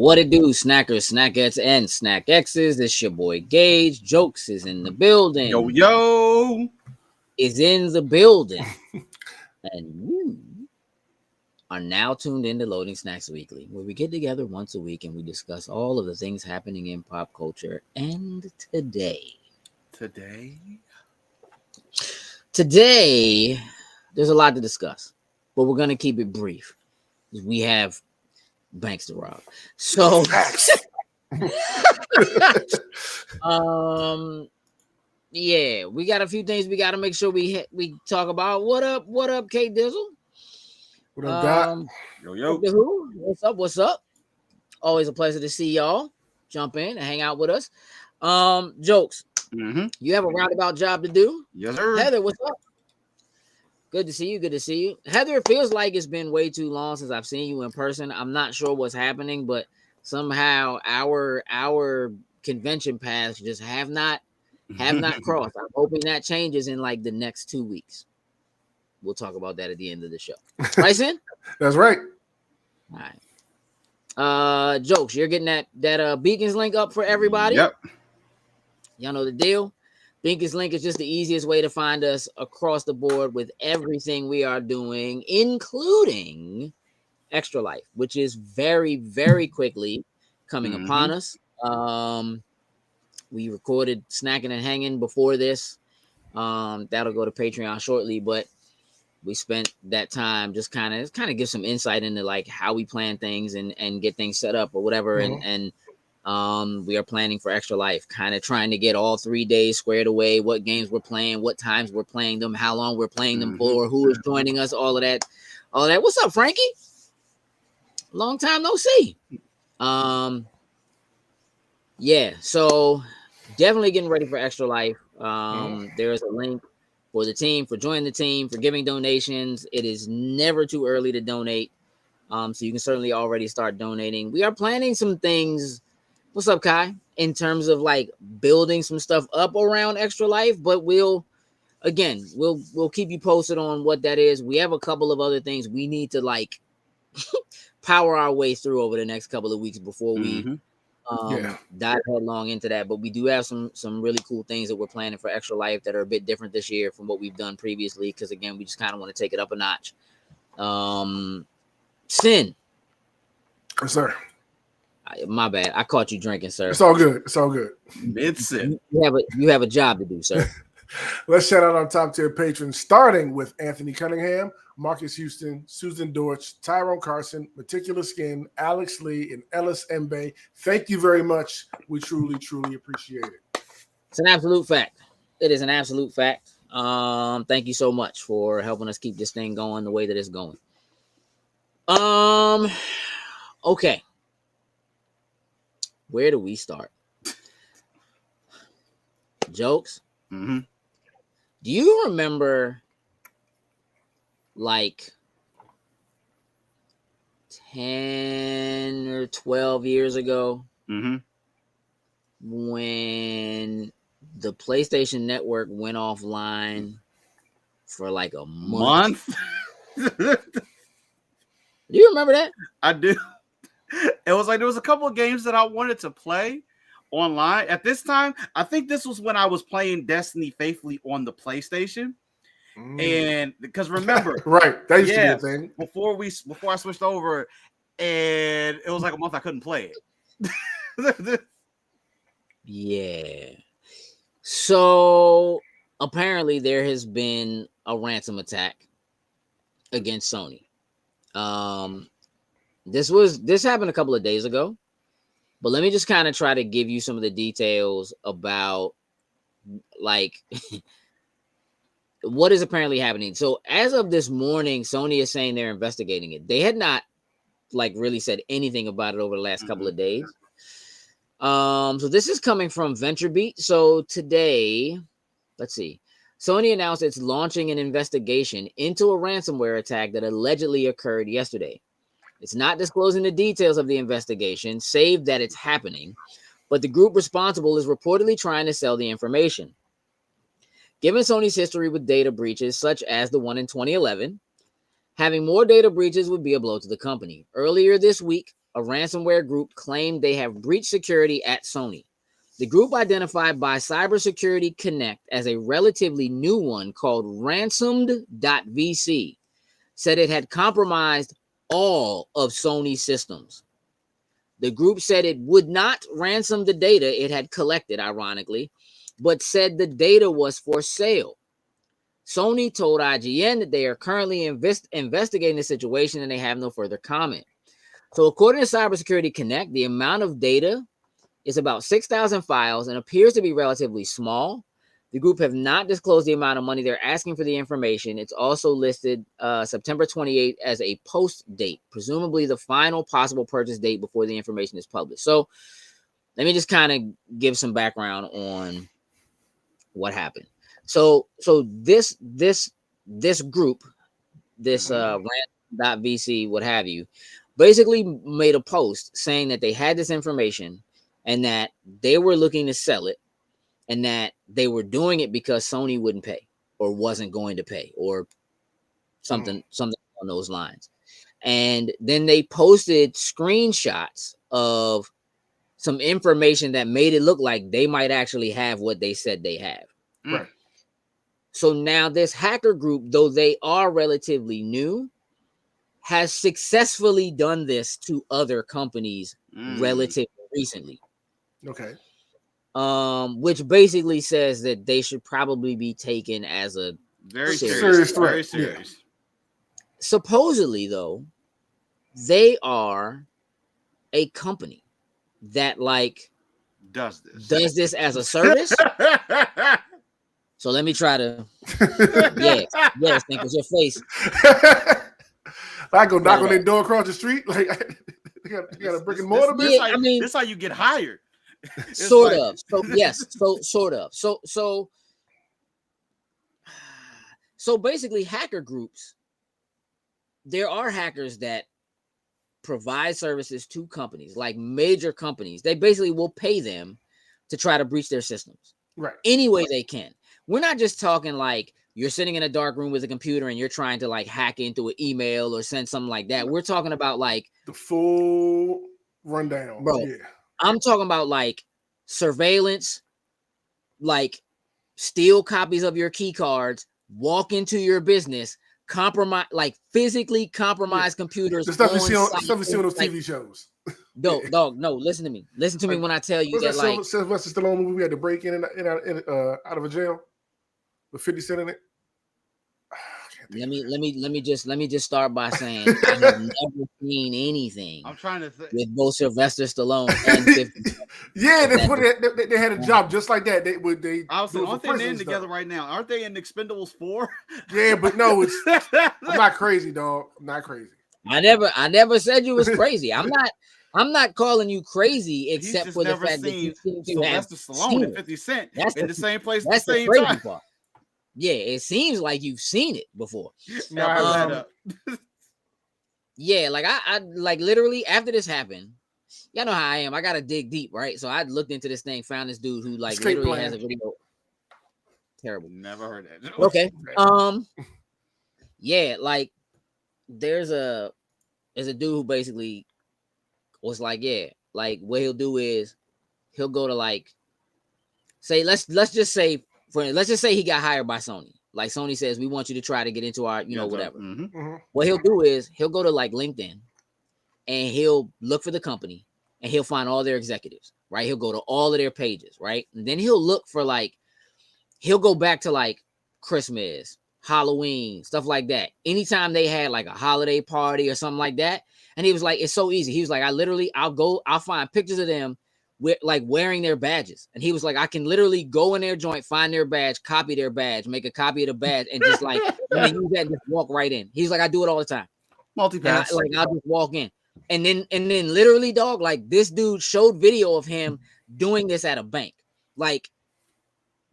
What it do, snackers, snackettes, and snack X's? It's your boy Gage. Jokes is in the building. Yo. Is in the building. And you are now tuned into Loading Snacks Weekly, where we get together once a week and we discuss all of the things happening in pop culture. And today, there's a lot to discuss, but we're going to keep it brief. We have banks to rob. So, yeah, we got a few things we got to make sure we talk about. What up, K Dizzle? What up, Doc? Yo. What's up? Always a pleasure to see y'all. Jump in and hang out with us. Jokes. Mm-hmm. You have a roundabout job to do? Yes, sir. Heather, what's up? Good to see you. Heather, it feels like it's been way too long since I've seen you in person. I'm not sure what's happening, but somehow our convention paths just have not crossed. I'm hoping that changes in like the next 2 weeks. We'll talk about that at the end of the show. Right, Sin? That's right. All right. Jokes, you're getting that Beacons link up for everybody. Yep. Y'all know the deal. Beacons link is just the easiest way to find us across the board with everything we are doing, including Extra Life, which is very, very quickly coming upon us. We recorded Snacking and Hanging before this. That'll go to Patreon shortly, but we spent that time just kind of give some insight into like how we plan things and get things set up or whatever. And we are planning for Extra Life, kind of trying to get all 3 days squared away, what games we're playing, what times we're playing them, how long we're playing them for, who is joining us, all of that. What's up, Frankie? Long time no see. Yeah, so definitely getting ready for Extra Life. There's a link for the team, for joining the team, for giving donations. It is never too early to donate. So you can certainly already start donating. We are planning some things. What's up, Kai? In terms of like building some stuff up around Extra Life, but we'll keep you posted on what that is. We have a couple of other things we need to like power our way through over the next couple of weeks before we dive headlong into that. But we do have some really cool things that we're planning for Extra Life that are a bit different this year from what we've done previously, because again, we just kind of want to take it up a notch. Sin. Yes, sir. My bad. I caught you drinking, sir. It's all good. Mid-sip. You have a job to do, sir. Let's shout out our top tier patrons, starting with Anthony Cunningham, Marcus Houston, Susan Dortch, Tyrone Carson, Meticulous Skin, Alex Lee, and Ellis Mbe. Thank you very much. We truly, truly appreciate it. It's an absolute fact. It is an absolute fact. Thank you so much for helping us keep this thing going the way that it's going. Okay. Where do we start? Jokes? Mm-hmm. Do you remember like 10 or 12 years ago when the PlayStation Network went offline for like a month? Do you remember that? I do. It was like there was a couple of games that I wanted to play online at this time. I think this was when I was playing Destiny faithfully on the PlayStation. And because remember, right, that used to be a thing before I switched over, and it was like a month I couldn't play it. Yeah. So apparently there has been a ransom attack against Sony. This happened a couple of days ago, but let me just kind of try to give you some of the details about like what is apparently happening. So as of this morning, Sony is saying they're investigating it. They had not like really said anything about it over the last couple of days. So this is coming from VentureBeat. So today, let's see. Sony announced it's launching an investigation into a ransomware attack that allegedly occurred yesterday. It's not disclosing the details of the investigation, save that it's happening, but the group responsible is reportedly trying to sell the information. Given Sony's history with data breaches, such as the one in 2011, having more data breaches would be a blow to the company. Earlier this week, a ransomware group claimed they have breached security at Sony. The group, identified by Cybersecurity Connect as a relatively new one called ransomed.vc, said it had compromised all of Sony's systems. The group said it would not ransom the data it had collected, ironically, but said the data was for sale. Sony told IGN that they are currently investigating the situation and they have no further comment. So according to Cybersecurity Connect, the amount of data is about 6,000 files and appears to be relatively small. The group have not disclosed the amount of money they're asking for the information. It's also listed September 28th as a post date, presumably the final possible purchase date before the information is published. So let me just kind of give some background on what happened. So this group, this rant.vc, what have you, basically made a post saying that they had this information and that they were looking to sell it, and that they were doing it because Sony wouldn't pay or wasn't going to pay or something on those lines. And then they posted screenshots of some information that made it look like they might actually have what they said they have. Right. So now this hacker group, though they are relatively new, has successfully done this to other companies relatively recently. Okay. Which basically says that they should probably be taken as a very serious threat. Very serious. Yeah. Supposedly, though, they are a company that does this as a service. So let me try to yes, think with your face. I go knock on their door across the street, like you got a brick and mortar. Yeah, I mean, this is how you get hired. Sort of. So yes, sort of. So basically, hacker groups. There are hackers that provide services to companies, like major companies. They basically will pay them to try to breach their systems, right? Any way they can. We're not just talking like you're sitting in a dark room with a computer and you're trying to like hack into an email or send something like that. We're talking about like the full rundown, bro. Yeah. I'm talking about like surveillance, like steal copies of your key cards, walk into your business, compromise, like physically compromise computers. The stuff you see on those TV shows. Dog, no, listen to me. Listen to me when I tell you that like Sylvester Stallone movie we had to break in out of a jail with 50 Cent in it. Let me just start by saying I have never seen anything. I'm trying to think with both Sylvester Stallone and 50. Yeah, they had a job just like that. Aren't they in together right now? Aren't they in Expendables 4? Yeah, but no, I'm not crazy, dog. I'm not crazy. I never said you was crazy. I'm not calling you crazy, except for the fact that you seem to have Sylvester Stallone and 50 Cent in the same place at the same crazy time. Part. Yeah, it seems like you've seen it before. Yeah, like I like literally after this happened, y'all know how I am. I gotta dig deep, right? So I looked into this thing, found this dude who like literally has a video. Terrible. Never heard that. Okay. Yeah, like there's a dude who basically was like, yeah, like what he'll do is he'll go to like say let's just say he got hired by Sony. Like Sony says, we want you to try to get into our, whatever. What he'll do is he'll go to like LinkedIn and he'll look for the company and he'll find all their executives, right? He'll go to all of their pages, right? And then he'll look for like, he'll go back to like Christmas, Halloween, stuff like that. Anytime they had like a holiday party or something like that. And he was like, it's so easy. He was like, I'll find pictures of them with like wearing their badges. And he was like, I can literally go in their joint, find their badge, copy their badge, make a copy of the badge, and just like use that and just walk right in. He's like, I do it all the time. Multi-pass. I'll just walk in. And then literally, dog, like this dude showed video of him doing this at a bank. Like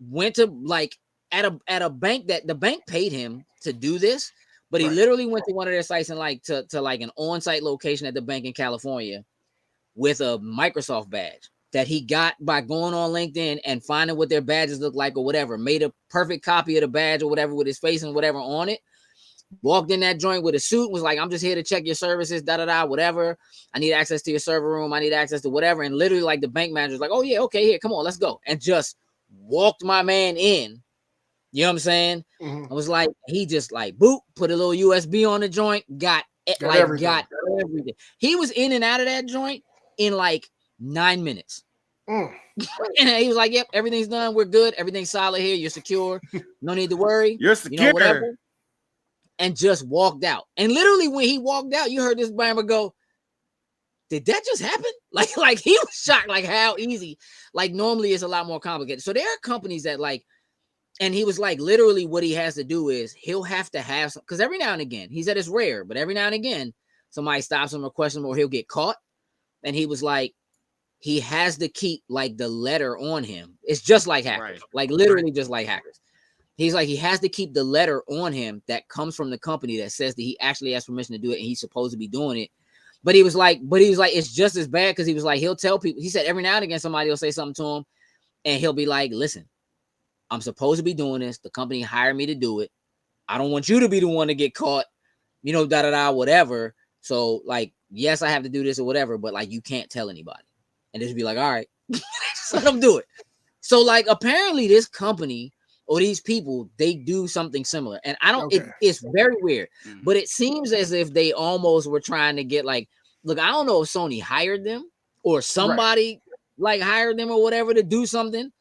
went to like at a bank that the bank paid him to do this, but he literally went to one of their sites and like to like an on-site location at the bank in California with a Microsoft badge that he got by going on LinkedIn and finding what their badges look like or whatever, made a perfect copy of the badge or whatever with his face and whatever on it, Walked in that joint with a suit, was like, I'm just here to check your services, whatever. I need access to your server room. I need access to whatever. And literally, like, the bank manager's like, oh, yeah, okay, here, come on, let's go. And just walked my man in. You know what I'm saying? Mm-hmm. I was like, he just like, boop, put a little USB on the joint, got everything. He was in and out of that joint in like 9 minutes. And he was like, yep, everything's done. We're good. Everything's solid here. You're secure. No need to worry. You're secure. You know, whatever. And just walked out. And literally when he walked out, you heard this bammer go, did that just happen? Like he was shocked, like how easy. Like normally it's a lot more complicated. So there are companies that like, and he was like, literally what he has to do is he'll have to have some, because every now and again, he said it's rare, but every now and again, somebody stops him or questions him or he'll get caught. And he was like, he has to keep like the letter on him. It's just like hackers, like literally just like hackers. He's like, he has to keep the letter on him that comes from the company that says that he actually has permission to do it and he's supposed to be doing it. But he was like, it's just as bad because he was like, he'll tell people, he said every now and again, somebody will say something to him and he'll be like, listen, I'm supposed to be doing this. The company hired me to do it. I don't want you to be the one to get caught, you know, whatever. So like, yes, I have to do this or whatever, but like, you can't tell anybody. And just be like, all right, just let them do it. So like, apparently this company or these people, they do something similar. And I don't, it's very weird, but it seems as if they almost were trying to get like, look, I don't know if Sony hired them or somebody like hired them or whatever to do something.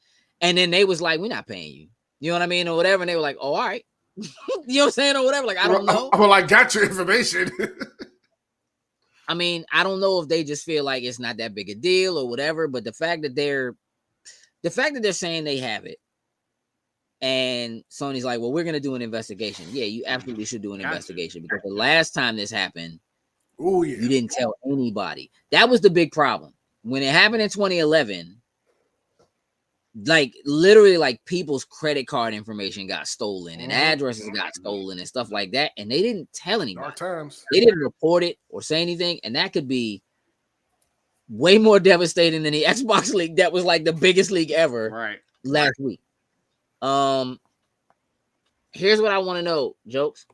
And then they was like, we're not paying you. You know what I mean? Or whatever. And they were like, oh, all right. You know what I'm saying? Or whatever. Like, I don't know. Well, I got your information. I mean, I don't know if they just feel like it's not that big a deal or whatever. But the fact that they're saying they have it. And Sony's like, well, we're going to do an investigation. Yeah, you absolutely should do an investigation because the last time this happened, you didn't tell anybody. That was the big problem. When it happened in 2011, like literally like people's credit card information got stolen and addresses got stolen and stuff like that. And they didn't tell anybody. Dark times. They didn't report it or say anything. And that could be way more devastating than the Xbox leak. That was like the biggest leak ever last week. Here's what I want to know, Jokes.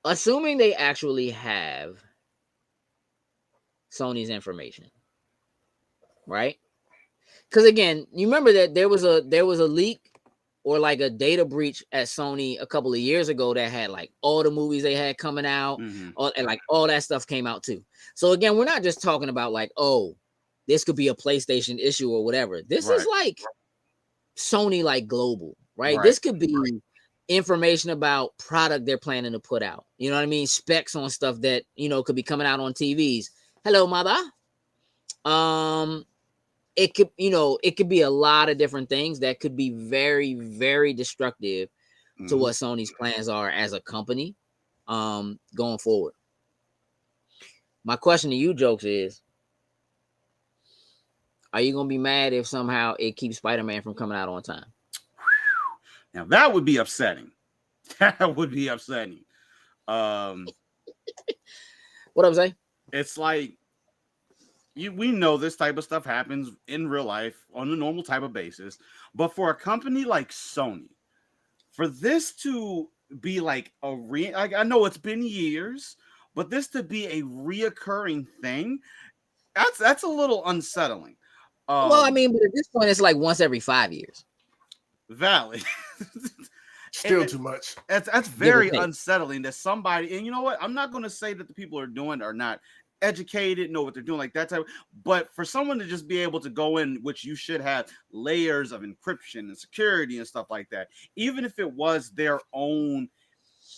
Assuming they actually have Sony's information, right? Because again, you remember that there was a leak or like a data breach at Sony a couple of years ago that had like all the movies they had coming out, and like all that stuff came out too. So again, we're not just talking about like, oh, this could be a PlayStation issue or whatever. This is like Sony like global, right? This could be information about product they're planning to put out. You know what I mean? Specs on stuff that, you know, could be coming out on TVs. Hello, mother. It could, you know, it could be a lot of different things that could be very, very destructive to what Sony's plans are as a company going forward. My question to you, Jokes, is, are you gonna be mad if somehow it keeps Spider-Man from coming out on time? Now that would be upsetting. That would be upsetting. What I'm saying? It's like we know this type of stuff happens in real life on a normal type of basis, but for a company like Sony, for this to be like like I know it's been years, but this to be a reoccurring thing, that's a little unsettling. Well, I mean, but at this point, it's like once every 5 years. Valid. Still too much. That's very unsettling that somebody, and you know what? I'm not going to say that the people are doing are not educated, know what they're doing, like that type. But for someone to just be able to go in, which you should have layers of encryption and security and stuff like that, even if it was their own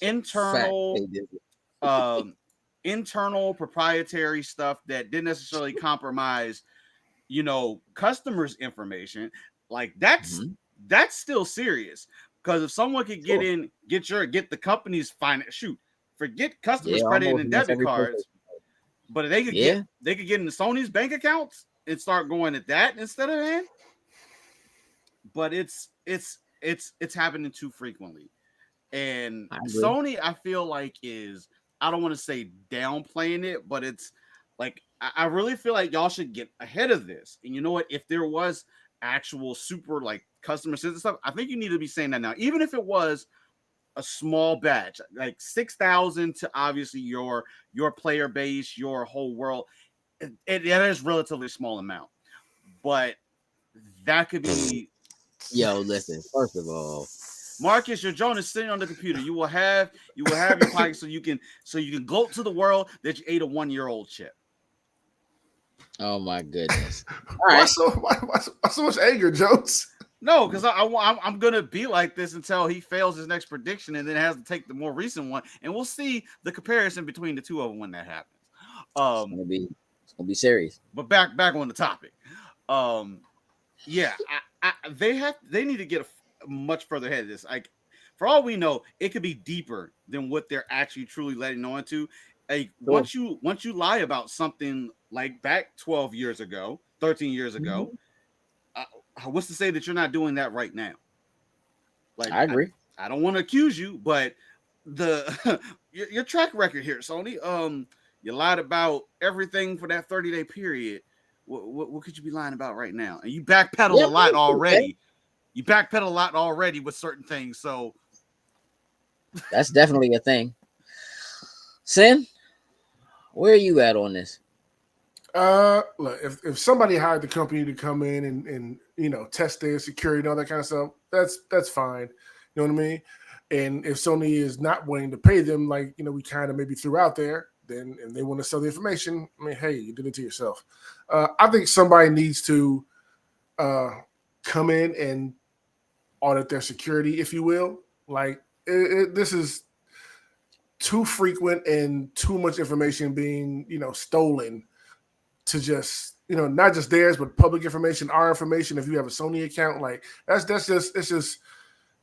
internal, internal proprietary stuff that didn't necessarily compromise, you know, customers' information, like that's still serious. Because if someone could get in, get the company's forget customers' credit and debit cards, but they could get into Sony's bank accounts and start going at that instead of that. But it's happening too frequently. And Sony, I feel like, is, I don't want to say downplaying it, but it's like, I really feel like y'all should get ahead of this. And you know what? If there was actual super like customer service stuff, I think you need to be saying that now. Even if it was a small batch, like 6,000 to obviously your player base, your whole world. It is relatively small amount, but that could be. Yo, listen. First of all, Marcus, your drone is sitting on the computer. You will have your pocket so you can gloat to the world that you ate a 1-year-old chip. oh my goodness. All Why right. why so much anger, Jones? No, because I'm gonna be like this until he fails his next prediction, and then has to take the more recent one, and we'll see the comparison between the two of them when that happens. It's gonna be serious. But back on the topic. Yeah, they need to get much further ahead of this. Like, for all we know, it could be deeper than what they're actually truly letting on to. Like, Sure. once you lie about something like back 12 years ago, 13 years ago, what's to say that you're not doing that right now? Like, I agree. I don't want to accuse you, but the your track record here, Sony. You lied about everything for that 30-day period. What could you be lying about right now? And you backpedal a lot already. You backpedal a lot already with certain things. So that's definitely a thing. Sin, where are you at on this? Look, if somebody hired the company to come in and test their security and all that kind of stuff, that's fine. You know what I mean? And if Sony is not willing to pay them, like we kind of maybe threw out there, then and they want to sell the information, I mean, hey, you did it to yourself. I think somebody needs to come in and audit their security, if you will. Like this is too frequent and too much information being stolen to just not just theirs but public information, our information. If you have a Sony account, like it's just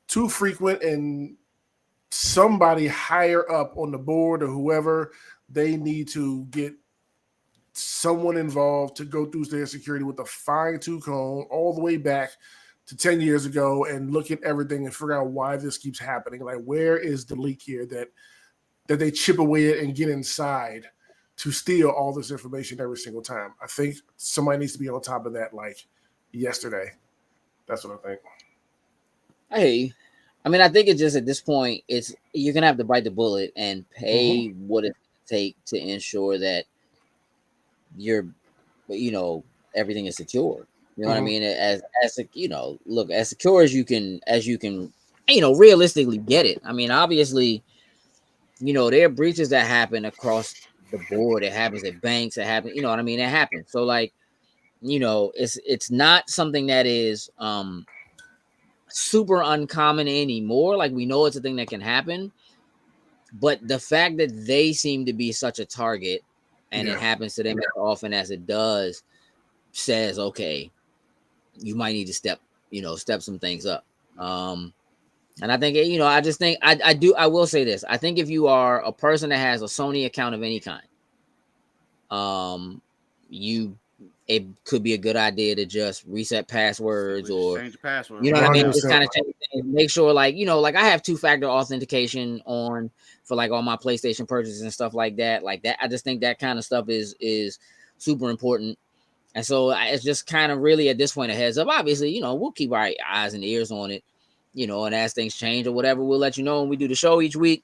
too frequent, and somebody higher up on the board or whoever, they need to get someone involved to go through their security with a fine-tooth comb all the way back to 10 years ago and look at everything and figure out why this keeps happening. Like, where is the leak here that they chip away at and get inside to steal all this information every single time? I think somebody needs to be on top of that like yesterday. That's what I think. Hey, I mean, I think it's just at this point, you're gonna have to bite the bullet and pay what it takes to ensure that everything is secure. You know what I mean? As look, as secure as you can, realistically get it. I mean, obviously, there are breaches that happen across the board. It happens at banks. It happens, you know what I mean? It happens. So like, it's not something that is super uncommon anymore. Like, we know it's a thing that can happen, but the fact that they seem to be such a target and it happens to them as often as it does says, okay, you might need to step some things up. And I think, I just think I will say this. I think if you are a person that has a Sony account of any kind, it could be a good idea to just reset passwords or change the password. You know what I mean? Just 100%. kind of change things. Make sure, like I have 2-factor authentication on for like all my PlayStation purchases and stuff like that. Like that, I just think that kind of stuff is super important. And so it's just kind of really at this point a heads up. Obviously, we'll keep our eyes and ears on it, and as things change or whatever, we'll let you know when we do the show each week.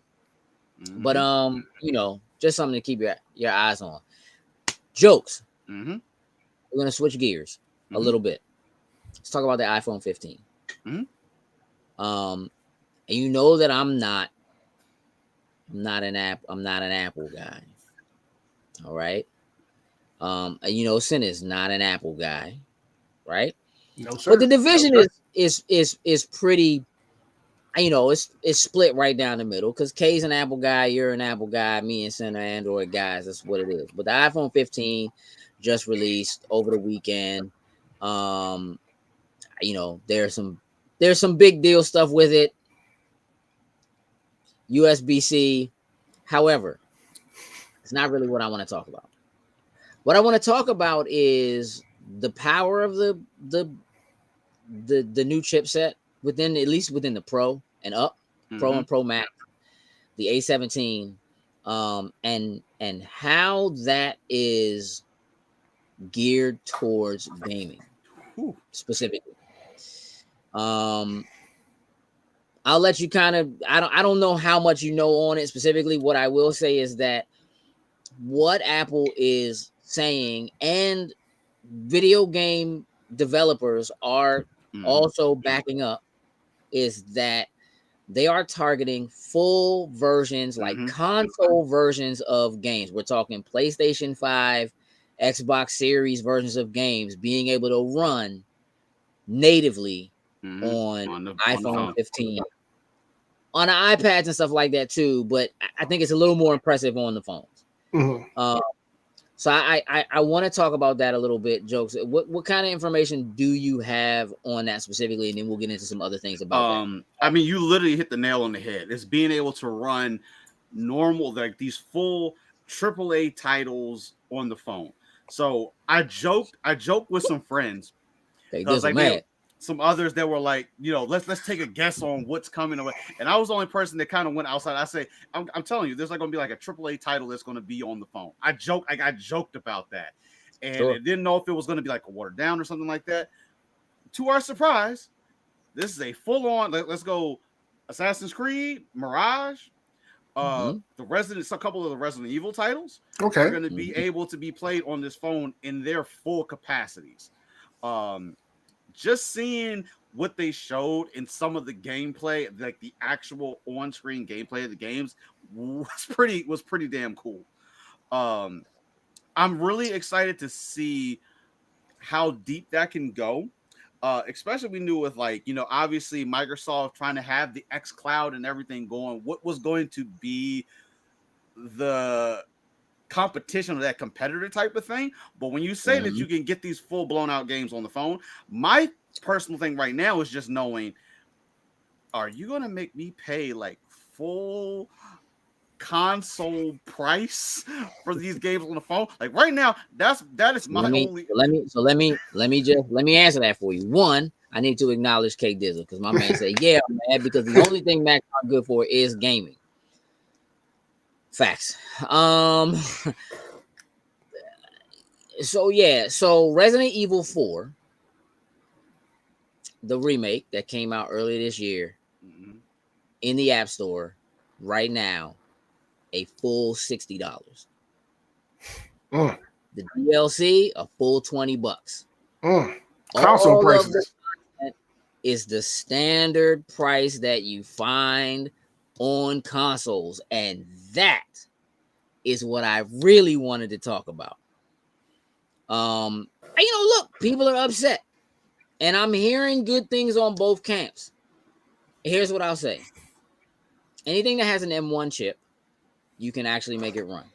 But just something to keep your eyes on. Jokes. We're gonna switch gears a little bit. Let's talk about the iPhone 15. And you know that I'm not an Apple guy. All right. And Sin is not an Apple guy, right? No, sir. But the division is pretty, it's split right down the middle, because K's an Apple guy, you're an Apple guy, me and Sin are Android guys. That's what it is. But the iPhone 15 just released over the weekend. There's some big deal stuff with it. USB-C. However, it's not really what I want to talk about. What I want to talk about is the power of the new chipset at least within the Pro and up, Pro and Pro Max, the A17, and how that is geared towards gaming specifically. I'll let you kind of. I don't know how much you know on it specifically. What I will say is that what Apple is saying, and video game developers are also backing up, is that they are targeting full versions, like console versions of games. We're talking PlayStation 5, Xbox Series versions of games being able to run natively on the iPhone 15, on the iPads and stuff like that too. But I think it's a little more impressive on the phones. So I want to talk about that a little bit, Jokes. What kind of information do you have on that specifically? And then we'll get into some other things about that. I mean, you literally hit the nail on the head. It's being able to run normal, like these full AAA titles on the phone. So I joked with some friends. Some others that were like, let's take a guess on what's coming away. And I was the only person that kind of went outside. I say, I'm telling you, there's like going to be like a AAA title that's going to be on the phone. I joked about that. And I didn't know if it was going to be like a watered down or something like that. To our surprise, this is a full on, let's go Assassin's Creed, Mirage, a couple of the Resident Evil titles are going to be able to be played on this phone in their full capacities. Just seeing what they showed in some of the gameplay, like the actual on-screen gameplay of the games, was pretty damn cool. I'm really excited to see how deep that can go. Especially we knew with obviously Microsoft trying to have the xCloud and everything going, what was going to be the competition of that competitor type of thing. But when you say that you can get these full blown out games on the phone, my personal thing right now is just knowing, are you going to make me pay like full console price for these games on the phone? Like right now, that is my only. Let me answer that for you. One, I need to acknowledge K Dizzle, because my man said, "Yeah, I'm mad because the only thing Macs are good for is gaming." Facts. So Resident Evil 4, the remake that came out earlier this year, in the App Store right now, a full $60. The DLC, a full $20. Console prices is the standard price that you find on consoles, and that is what I really wanted to talk about. Look, people are upset, and I'm hearing good things on both camps. Here's what I'll say: anything that has an M1 chip, you can actually make it run.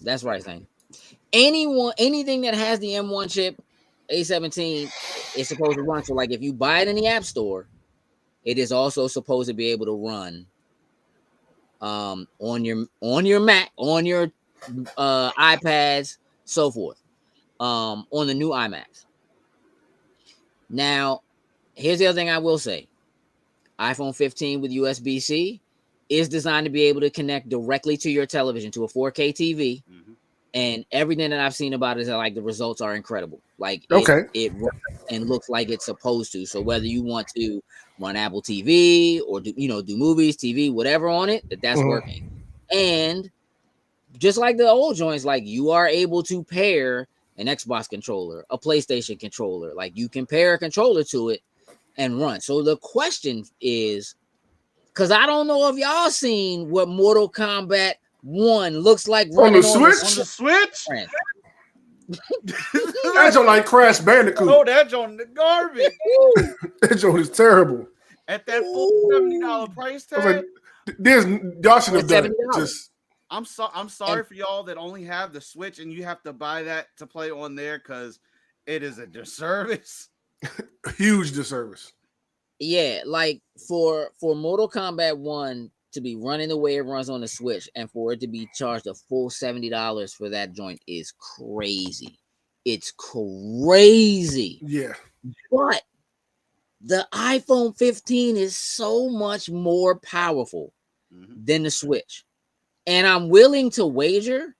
That's right, Zane. Anything that has the M1 chip, A17, is supposed to run. So, like, if you buy it in the App Store, it is also supposed to be able to run on your Mac, on your iPads, so forth, on the new iMacs. Now, here's the other thing I will say: iPhone 15 with USB-C is designed to be able to connect directly to your television, to a 4K TV. And everything that I've seen about it is that, like, the results are incredible. Like, it works and looks like it's supposed to. So whether you want to run Apple TV or do movies, TV, whatever on it, that's working. And just like the old joints, like, you are able to pair an Xbox controller, a PlayStation controller. Like, you can pair a controller to it and run. So the question is, because I don't know if y'all seen what Mortal Kombat 1 looks like running on the Switch. That's on like Crash Bandicoot. Oh, that's on the garbage. That joint is terrible. At that full $70 price tag, y'all should have done it. Just, I'm sorry for y'all that only have the Switch and you have to buy that to play on there, because it is a disservice. Huge disservice. Yeah, like for Mortal Kombat 1 to be running the way it runs on the Switch, and for it to be charged a full $70 for that joint is crazy. It's crazy. Yeah. But the iPhone 15 is so much more powerful than the Switch. And I'm willing to wager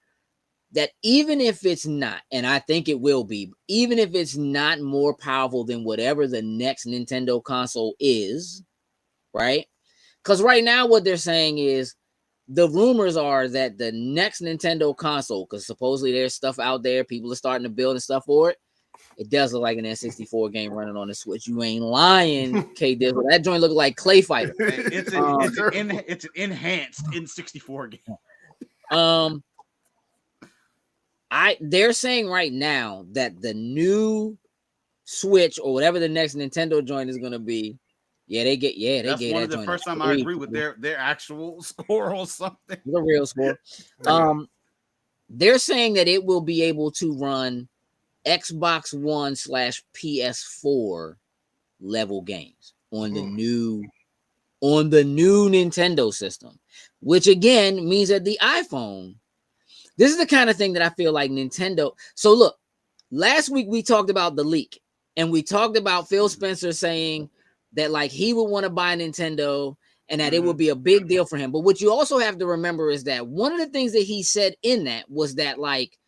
that even if it's not, and I think it will be, even if it's not more powerful than whatever the next Nintendo console is, right? Because right now what they're saying is the rumors are that the next Nintendo console, because supposedly there's stuff out there, people are starting to build and stuff for it. It does look like an N64 game running on the Switch. You ain't lying, K Dizzle. That joint look like Clay Fighter. It's an enhanced N64 game. They're saying right now that the new Switch or whatever the next Nintendo joint is gonna be, That's one of the first time I agree with their actual score or something. The real score. They're saying that it will be able to run Xbox One / PS4 level games on the new Nintendo system, which again means that the iPhone. This is the kind of thing that I feel like Nintendo. So look, last week we talked about the leak, and we talked about Phil Spencer saying that like he would want to buy Nintendo and that it would be a big deal for him. But what you also have to remember is that one of the things that he said in that was that like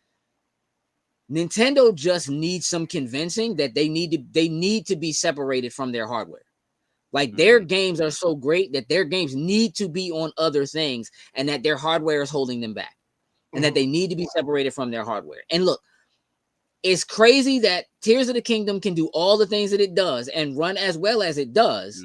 Nintendo just needs some convincing that they need to be separated from their hardware. Like their games are so great that their games need to be on other things and that their hardware is holding them back and that they need to be separated from their hardware. And look, it's crazy that Tears of the Kingdom can do all the things that it does and run as well as it does.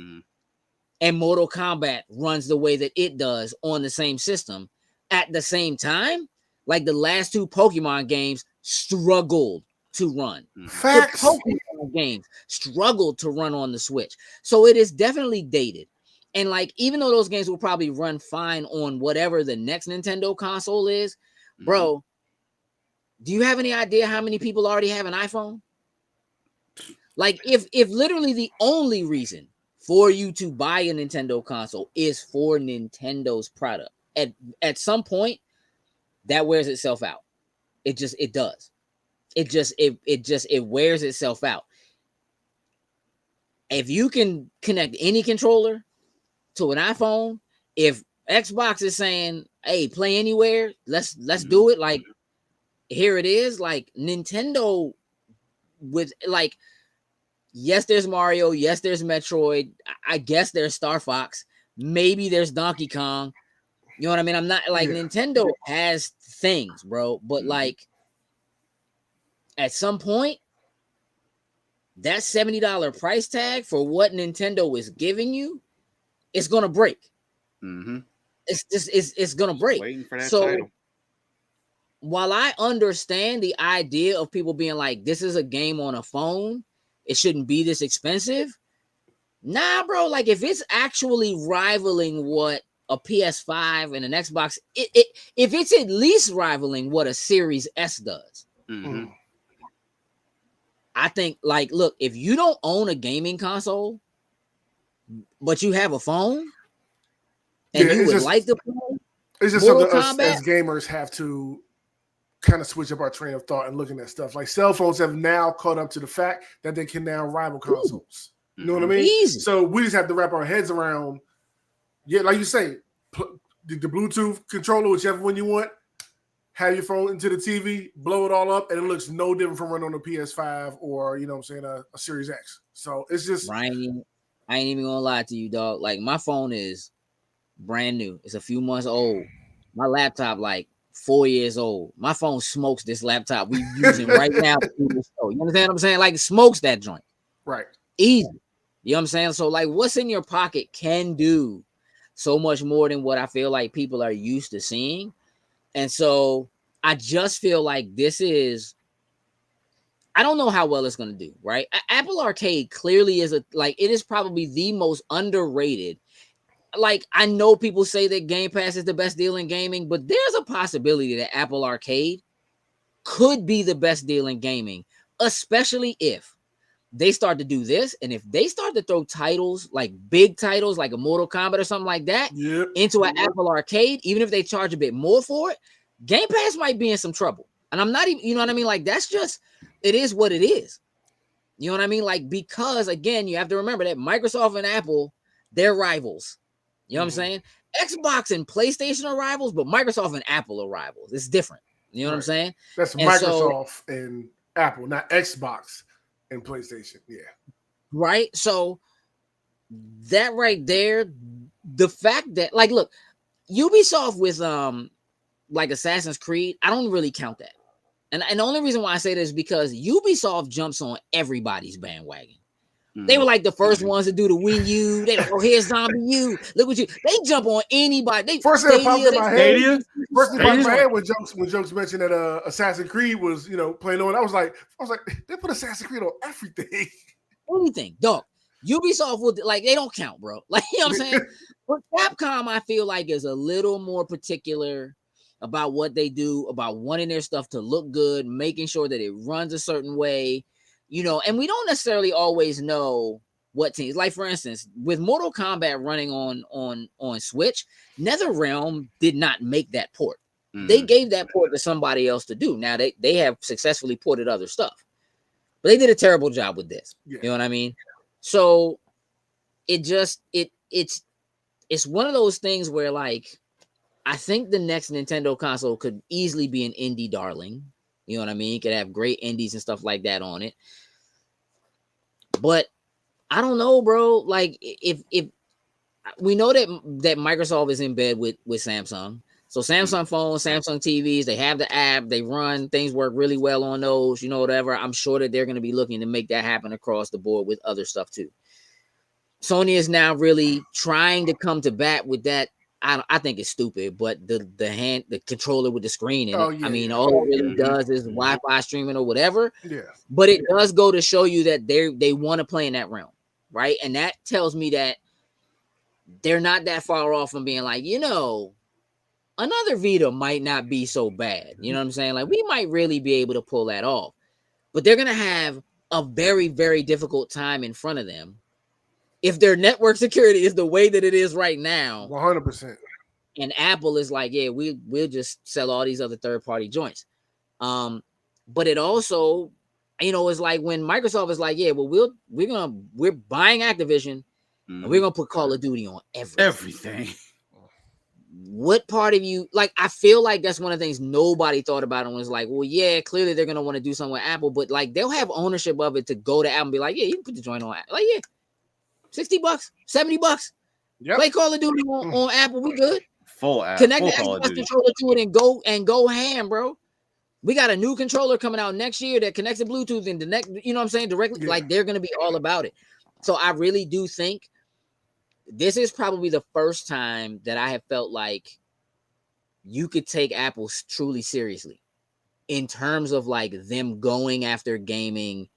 And Mortal Kombat runs the way that it does on the same system at the same time. Like the last two Pokemon games struggled to run. Facts. The Pokemon games struggled to run on the Switch. So it is definitely dated. And like, even though those games will probably run fine on whatever the next Nintendo console is, bro, do you have any idea how many people already have an iPhone? Like if literally the only reason for you to buy a Nintendo console is for Nintendo's product, at some point that wears itself out. It does. It wears itself out. If you can connect any controller to an iPhone, if Xbox is saying, hey, play anywhere, let's do it. Like, here it is. Like Nintendo with like, yes, there's Mario, yes, there's Metroid, I guess there's Star Fox, maybe there's Donkey Kong. You know what I mean? I'm not like Nintendo has things, bro, but like at some point, that $70 price tag for what Nintendo is giving you, it's gonna break. It's gonna break. Waiting for that so title. While I understand the idea of people being like, this is a game on a phone, it shouldn't be this expensive. Nah, bro, like if it's actually rivaling what a PS5 and an Xbox, if it's at least rivaling what a Series S does, I think, like, look, if you don't own a gaming console, but you have a phone, and you would like to play, it's just something us as gamers have to kind of switch up our train of thought and looking at stuff. Like cell phones have now caught up to the fact that they can now rival consoles. You know what I mean? Easy. So we just have to wrap our heads around, like you say, the Bluetooth controller, whichever one you want, have your phone into the TV, blow it all up, and it looks no different from running on a PS5 or, you know what I'm saying, a Series X. So it's just... Ryan, I ain't even gonna lie to you, dog. Like, my phone is brand new. It's a few months old. My laptop, like, 4 years old. My phone smokes this laptop we using right now. You understand what I'm saying? Like, it smokes that joint. Right. Easy. You know what I'm saying? So, like, what's in your pocket can do so much more than what I feel like people are used to seeing. And so I just feel like this is, I don't know how well it's going to do, right? Apple Arcade clearly is it is probably the most underrated. Like, I know people say that Game Pass is the best deal in gaming, but there's a possibility that Apple Arcade could be the best deal in gaming, especially if they start to do this. And if they start to throw titles, like big titles, like a Mortal Kombat or something like that, into an Apple Arcade, even if they charge a bit more for it, Game Pass might be in some trouble. And I'm not even, you know what I mean? Like, that's just, it is what it is. You know what I mean? Like, because again, you have to remember that Microsoft and Apple, they're rivals. You know what I'm saying? Xbox and PlayStation are rivals, but Microsoft and Apple are rivals. It's different. You know what I'm saying? That's Microsoft and Apple, not Xbox and PlayStation. Yeah. Right. So that right there, the fact that like, look, Ubisoft with like Assassin's Creed, I don't really count that. And the only reason why I say this is because Ubisoft jumps on everybody's bandwagon. They were like the first ones to do the Wii U. They like, oh, here's Zombie U. Look what you. They jump on anybody. They First thing that popped in my head. First thing popped in my head when jokes mentioned that Assassin's Creed was playing on. I was like, they put Assassin's Creed on everything. Anything, dog. Ubisoft would like they don't count, bro. Like you know what I'm saying. But Capcom, I feel like is a little more particular about what they do, about wanting their stuff to look good, making sure that it runs a certain way. And we don't necessarily always know what teams. Like for instance, with Mortal Kombat running on Switch, NetherRealm did not make that port. They gave that port to somebody else to do. Now they have successfully ported other stuff, but they did a terrible job with this. Yeah. You know what I mean? So it's one of those things where like I think the next Nintendo console could easily be an indie darling. You know what I mean? It could have great indies and stuff like that on it. But I don't know, bro. Like if we know that Microsoft is in bed with Samsung. So Samsung phones, Samsung TVs, they have the app, they run, things work really well on those, whatever. I'm sure that they're going to be looking to make that happen across the board with other stuff too. Sony is now really trying to come to bat with that. I think it's stupid, but the controller with the screen in it. I mean, all it really does is Wi-Fi streaming or whatever. Yeah. But it does go to show you that they want to play in that realm, right? And that tells me that they're not that far off from being like, another Vita might not be so bad. You know what I'm saying? Like we might really be able to pull that off, but they're gonna have a very, very difficult time in front of them if their network security is the way that it is right now. 100%. And Apple is like, yeah, we'll just sell all these other third-party joints. But it also, it's like when Microsoft is like, yeah, well, we're buying Activision and we're gonna put Call of Duty on everything. What part of you like? I feel like that's one of the things nobody thought about and was like, well, yeah, clearly they're gonna want to do something with Apple, but like they'll have ownership of it to go to Apple and be like, yeah, you can put the joint on. Like, yeah. $60, $70. Yep. Play Call of Duty on Apple. We good. Full app. Connect the Xbox controller to it and go ham, bro. We got a new controller coming out next year that connects to Bluetooth and the next, you know what I'm saying, directly. Yeah. Like they're gonna be all about it. So I really do think this is probably the first time that I have felt like you could take Apple truly seriously in terms of like them going after gaming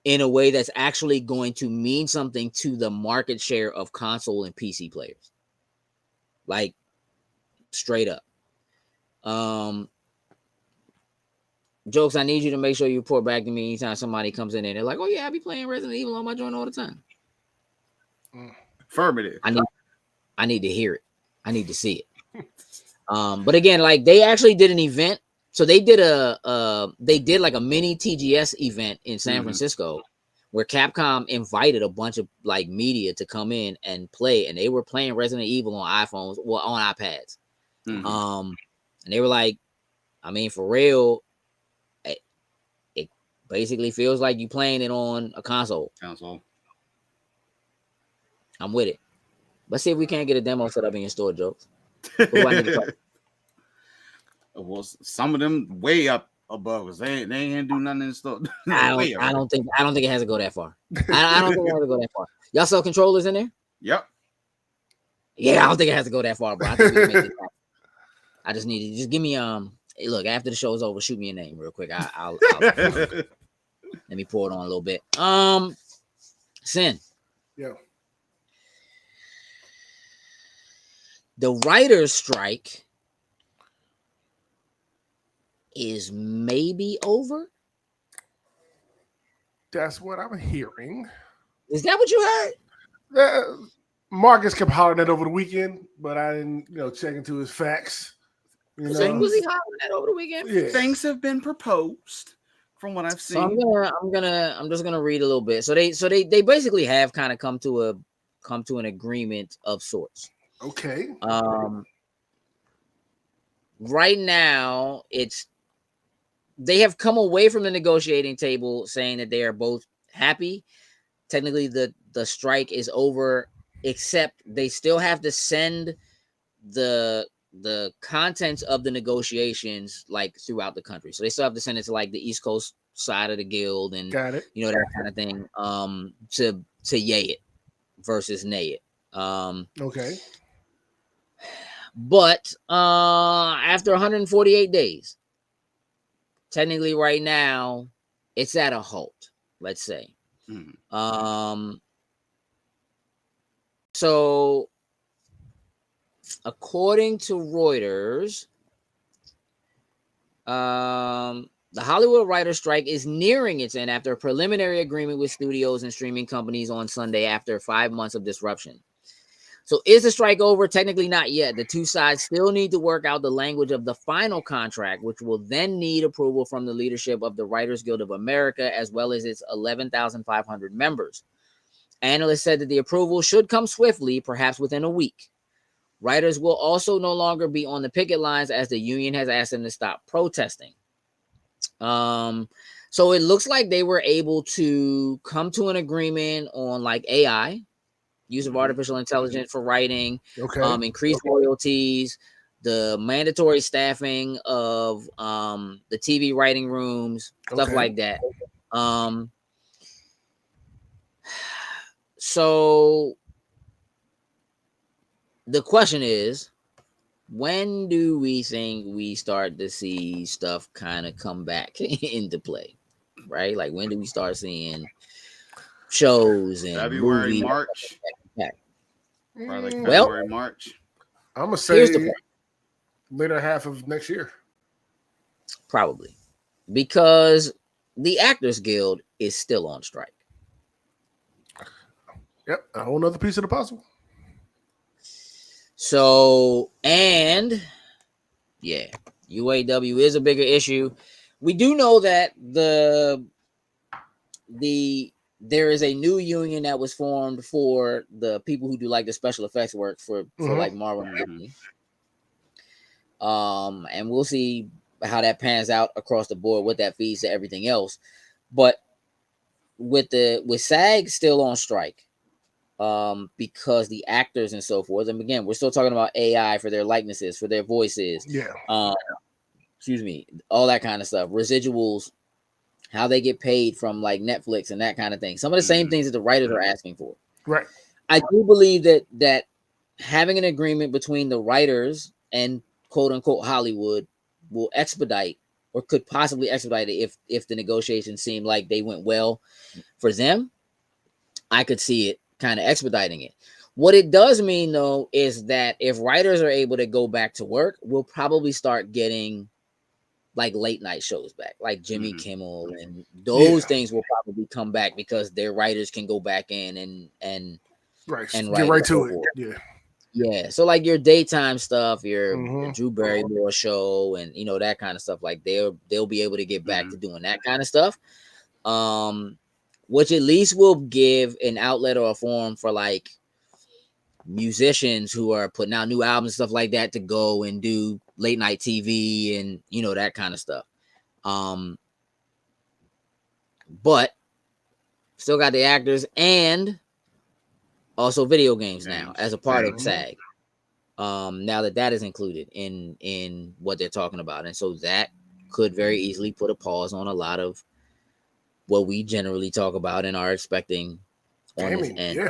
in a way that's actually going to mean something to the market share of console and PC players. Like straight up. Jokes, I need you to make sure you report back to me anytime somebody comes in and they're like, oh yeah, I be playing Resident Evil on my joint all the time. Affirmative. I need to hear it. I need to see it. But again, like they actually did an event. So they did like a mini TGS event in San Francisco where Capcom invited a bunch of like media to come in and play, and they were playing Resident Evil on iPhones, well, on iPads. And they were like, I mean, for real, it basically feels like you playing it on a console. I'm with it. Let's see if we can't get a demo set up in your store, Jokes. Well, some of them way up above us. They ain't do nothing in the store. I don't think it has to go that far. I don't think it has to go that far. Y'all sell controllers in there? Yep. Yeah, I don't think it has to go that far, bro. I think we can make it. I just need to just give me hey, look, after the show is over, shoot me a name real quick. I'll let me pour it on a little bit. Sin. Yeah. The writer's strike is maybe over. That's what I'm hearing. Is that what you heard? Marcus kept hollering that over the weekend, but I didn't, check into his facts. Was he hollering that over the weekend? Yeah. Things have been proposed from what I've seen. So I'm just gonna read a little bit. So they basically have kind of come to an agreement of sorts. Okay. Right now they have come away from the negotiating table saying that they are both happy technically the strike is over, except they still have to send the contents of the negotiations like throughout the country. So they still have to send it to like the East Coast side of the guild and Got it. you know that kind of thing. To yay it versus nay it. Okay. But after 148 days, technically right now, it's at a halt, let's say. So according to Reuters, the Hollywood writer strike is nearing its end after a preliminary agreement with studios and streaming companies on Sunday after 5 months of disruption. So is the strike over? Technically not yet. The two sides still need to work out the language of the final contract, which will then need approval from the leadership of the Writers Guild of America, as well as its 11,500 members. Analysts said that the approval should come swiftly, perhaps within a week. Writers will also no longer be on the picket lines as the union has asked them to stop protesting. So it looks like they were able to come to an agreement on like AI, use of artificial intelligence for writing, increased royalties, the mandatory staffing of the TV writing rooms, stuff like that. So the question is, when do we think we start to see stuff kind of come back into play, right? Like when do we start seeing shows and February, movies? March. Probably like Well, February, March. I'm gonna say later half of next year. Probably, because the Actors Guild is still on strike. Yep, a whole nother piece of the puzzle. So, and yeah, UAW is a bigger issue. We do know that there is a new union that was formed for the people who do like the special effects work for like Marvel and Disney. And we'll see how that pans out across the board, what that feeds to everything else. But with SAG still on strike, because the actors and so forth, and again, we're still talking about AI for their likenesses, for their voices, all that kind of stuff, residuals, how they get paid from like Netflix and that kind of thing. Some of the same things that the writers are asking for. Right. I do believe that having an agreement between the writers and quote unquote Hollywood will expedite or could possibly expedite it if the negotiations seem like they went well for them. I could see it kind of expediting it. What it does mean though is that if writers are able to go back to work, we'll probably start getting like late night shows back, like Jimmy Kimmel, and those things will probably come back because their writers can go back in and get right to it. Yeah. So like your daytime stuff, your Drew Barrymore show, and you know that kind of stuff. Like they'll be able to get back to doing that kind of stuff. Which at least will give an outlet or a forum for like musicians who are putting out new albums and stuff like that to go and do late night TV and you know that kind of stuff. But still got the actors and also video games now as a part of SAG. Now that is included in what they're talking about, and so that could very easily put a pause on a lot of what we generally talk about and are expecting on this end.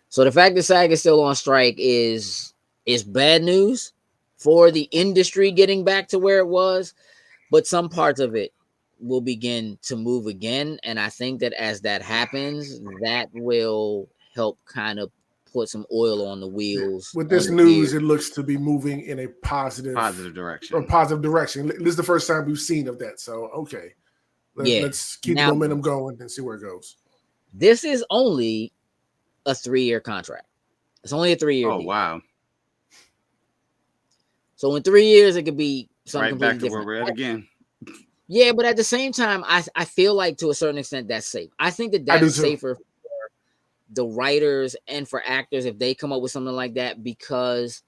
So the fact that SAG is still on strike is bad news for the industry getting back to where it was, but some parts of it will begin to move again. And I think that as that happens, that will help kind of put some oil on the wheels. With this news, it looks to be moving in a positive direction. This is the first time we've seen of that. So, okay. Let's keep the momentum going and see where it goes. This is only a 3-year contract. It's only a 3-year deal. Wow. So in 3 years, it could be something right back to different. Where we're at again. Yeah, but at the same time, I feel like to a certain extent that's safe. I think that's safer for the writers and for actors if they come up with something like that, because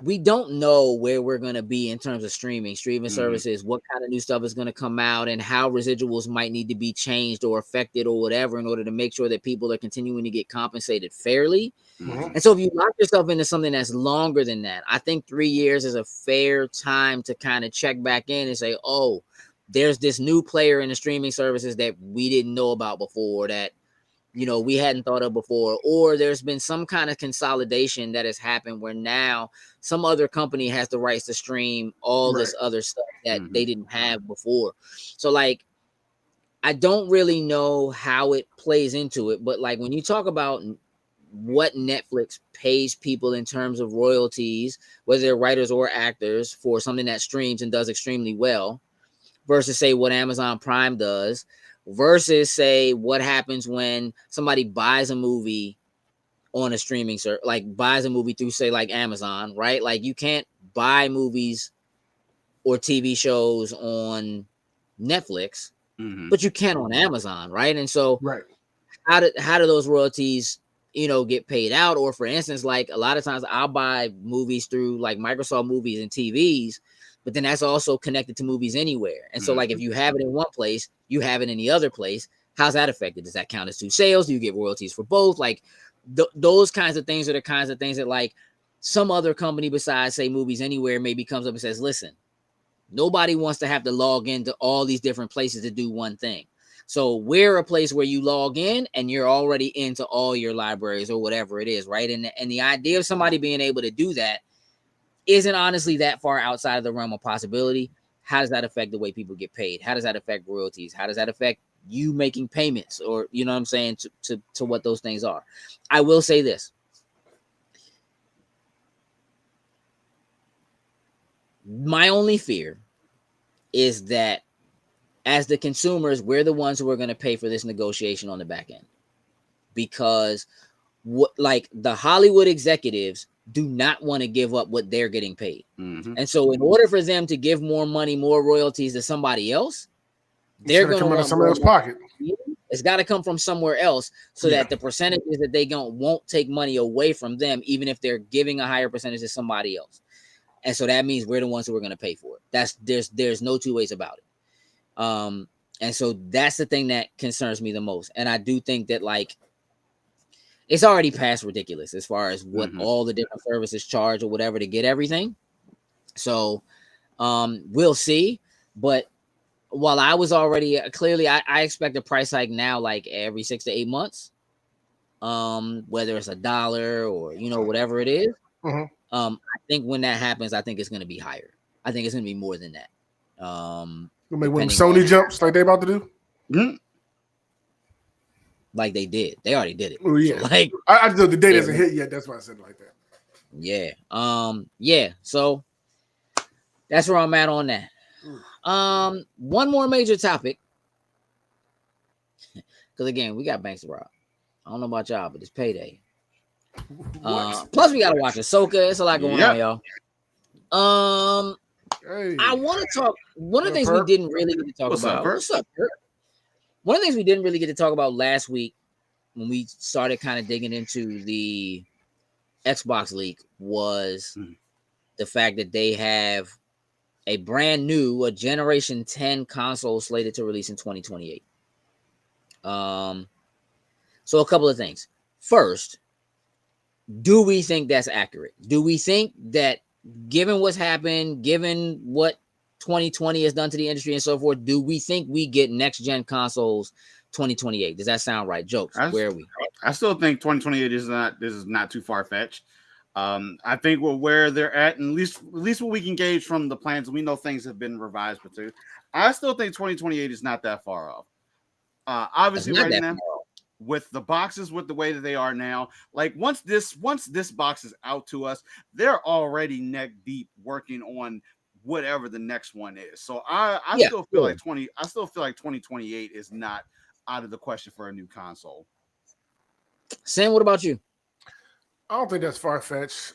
we don't know where we're going to be in terms of streaming Mhm. services, what kind of new stuff is going to come out, and how residuals might need to be changed or affected or whatever in order to make sure that people are continuing to get compensated fairly. Mhm. And so if you lock yourself into something that's longer than that, I think 3 years is a fair time to kind of check back in and say, oh, there's this new player in the streaming services that we didn't know about before, that we hadn't thought of before, or there's been some kind of consolidation that has happened where now some other company has the rights to stream all Right. this other stuff that Mhm. they didn't have before. So like, I don't really know how it plays into it, but like when you talk about what Netflix pays people in terms of royalties, whether they're writers or actors, for something that streams and does extremely well, versus say what Amazon Prime does, versus say what happens when somebody buys a movie on a streaming service, like buys a movie through say like Amazon, right? Like you can't buy movies or TV shows on Netflix, Mhm. but you can on Amazon, right? And so Right. how do those royalties get paid out? Or for instance, like a lot of times I'll buy movies through like Microsoft Movies and TVs, but then that's also connected to Movies Anywhere. And so like if Mhm. you have it in one place, you have it in the other place. How's that affected? Does that count as two sales? Do you get royalties for both? Like those kinds of things are the kinds of things that like some other company besides say Movies Anywhere maybe comes up and says, listen, nobody wants to have to log into all these different places to do one thing. So we're a place where you log in and you're already into all your libraries or whatever it is, right? And the idea of somebody being able to do that isn't honestly that far outside of the realm of possibility. How does that affect the way people get paid? How does that affect royalties? How does that affect you making payments, or you know what I'm saying, to what those things are? I will say this. My only fear is that as the consumers, we're the ones who are going to pay for this negotiation on the back end, because what like the Hollywood executives do not want to give up what they're getting paid. Mhm. And so in order for them to give more money, more royalties to somebody else, It's they're gonna going to come out of want somebody more else's money. pocket. It's got to come from somewhere else, so Yeah. that the percentages that they won't take money away from them, even if they're giving a higher percentage to somebody else. And so that means we're the ones who are going to pay for it. There's no two ways about it. And so that's the thing that concerns me the most. And I do think that like it's already past ridiculous as far as what Mhm. all the different services charge or whatever to get everything. So we'll see. But while I was already clearly, I expect a price hike now, like every 6 to 8 months, whether it's $1 or whatever it is. Mhm. I think when that happens, I think it's going to be higher. I think it's going to be more than that. We'll make one of them Depending Sony on, jumps like they about to do. Mhm. like they already did it. Oh So yeah. like, I know the date yeah, hasn't hit yet. That's why I said it like that. yeah, yeah. So that's where I'm at on that. One more major topic, because again, we got banks to rob. I don't know about y'all, but it's payday. What? Plus we gotta watch Ahsoka. It's a lot going on, Yep. y'all. Hey. I want to talk. One of the What up, things we Perp? didn't really get to talk What's up, about. Kurt? What's up, Kurt? One of the things we didn't really get to talk about last week when we started kind of digging into the Xbox leak was Mhm. the fact that they have a brand new, a Generation 10 console slated to release in 2028. So a couple of things. First, do we think that's accurate? Do we think that, given what's happened, given what 2020 has done to the industry and so forth, do we think we get next gen consoles 2028? Does that sound right? Jokes, I, where are we? I still think 2028 is not. This is not too far fetched. I think where they're at, and at least what we can gauge from the plans. We know things have been revised, but too, I still think 2028 is not that far off. That's Obviously, not right that now, far. with the boxes, with the way that they are now, like once this box is out to us, they're already neck deep working on whatever the next one is. So I Yeah, still feel sure. like 2028 is not out of the question for a new console. Sam, what about you? I don't think that's far fetched.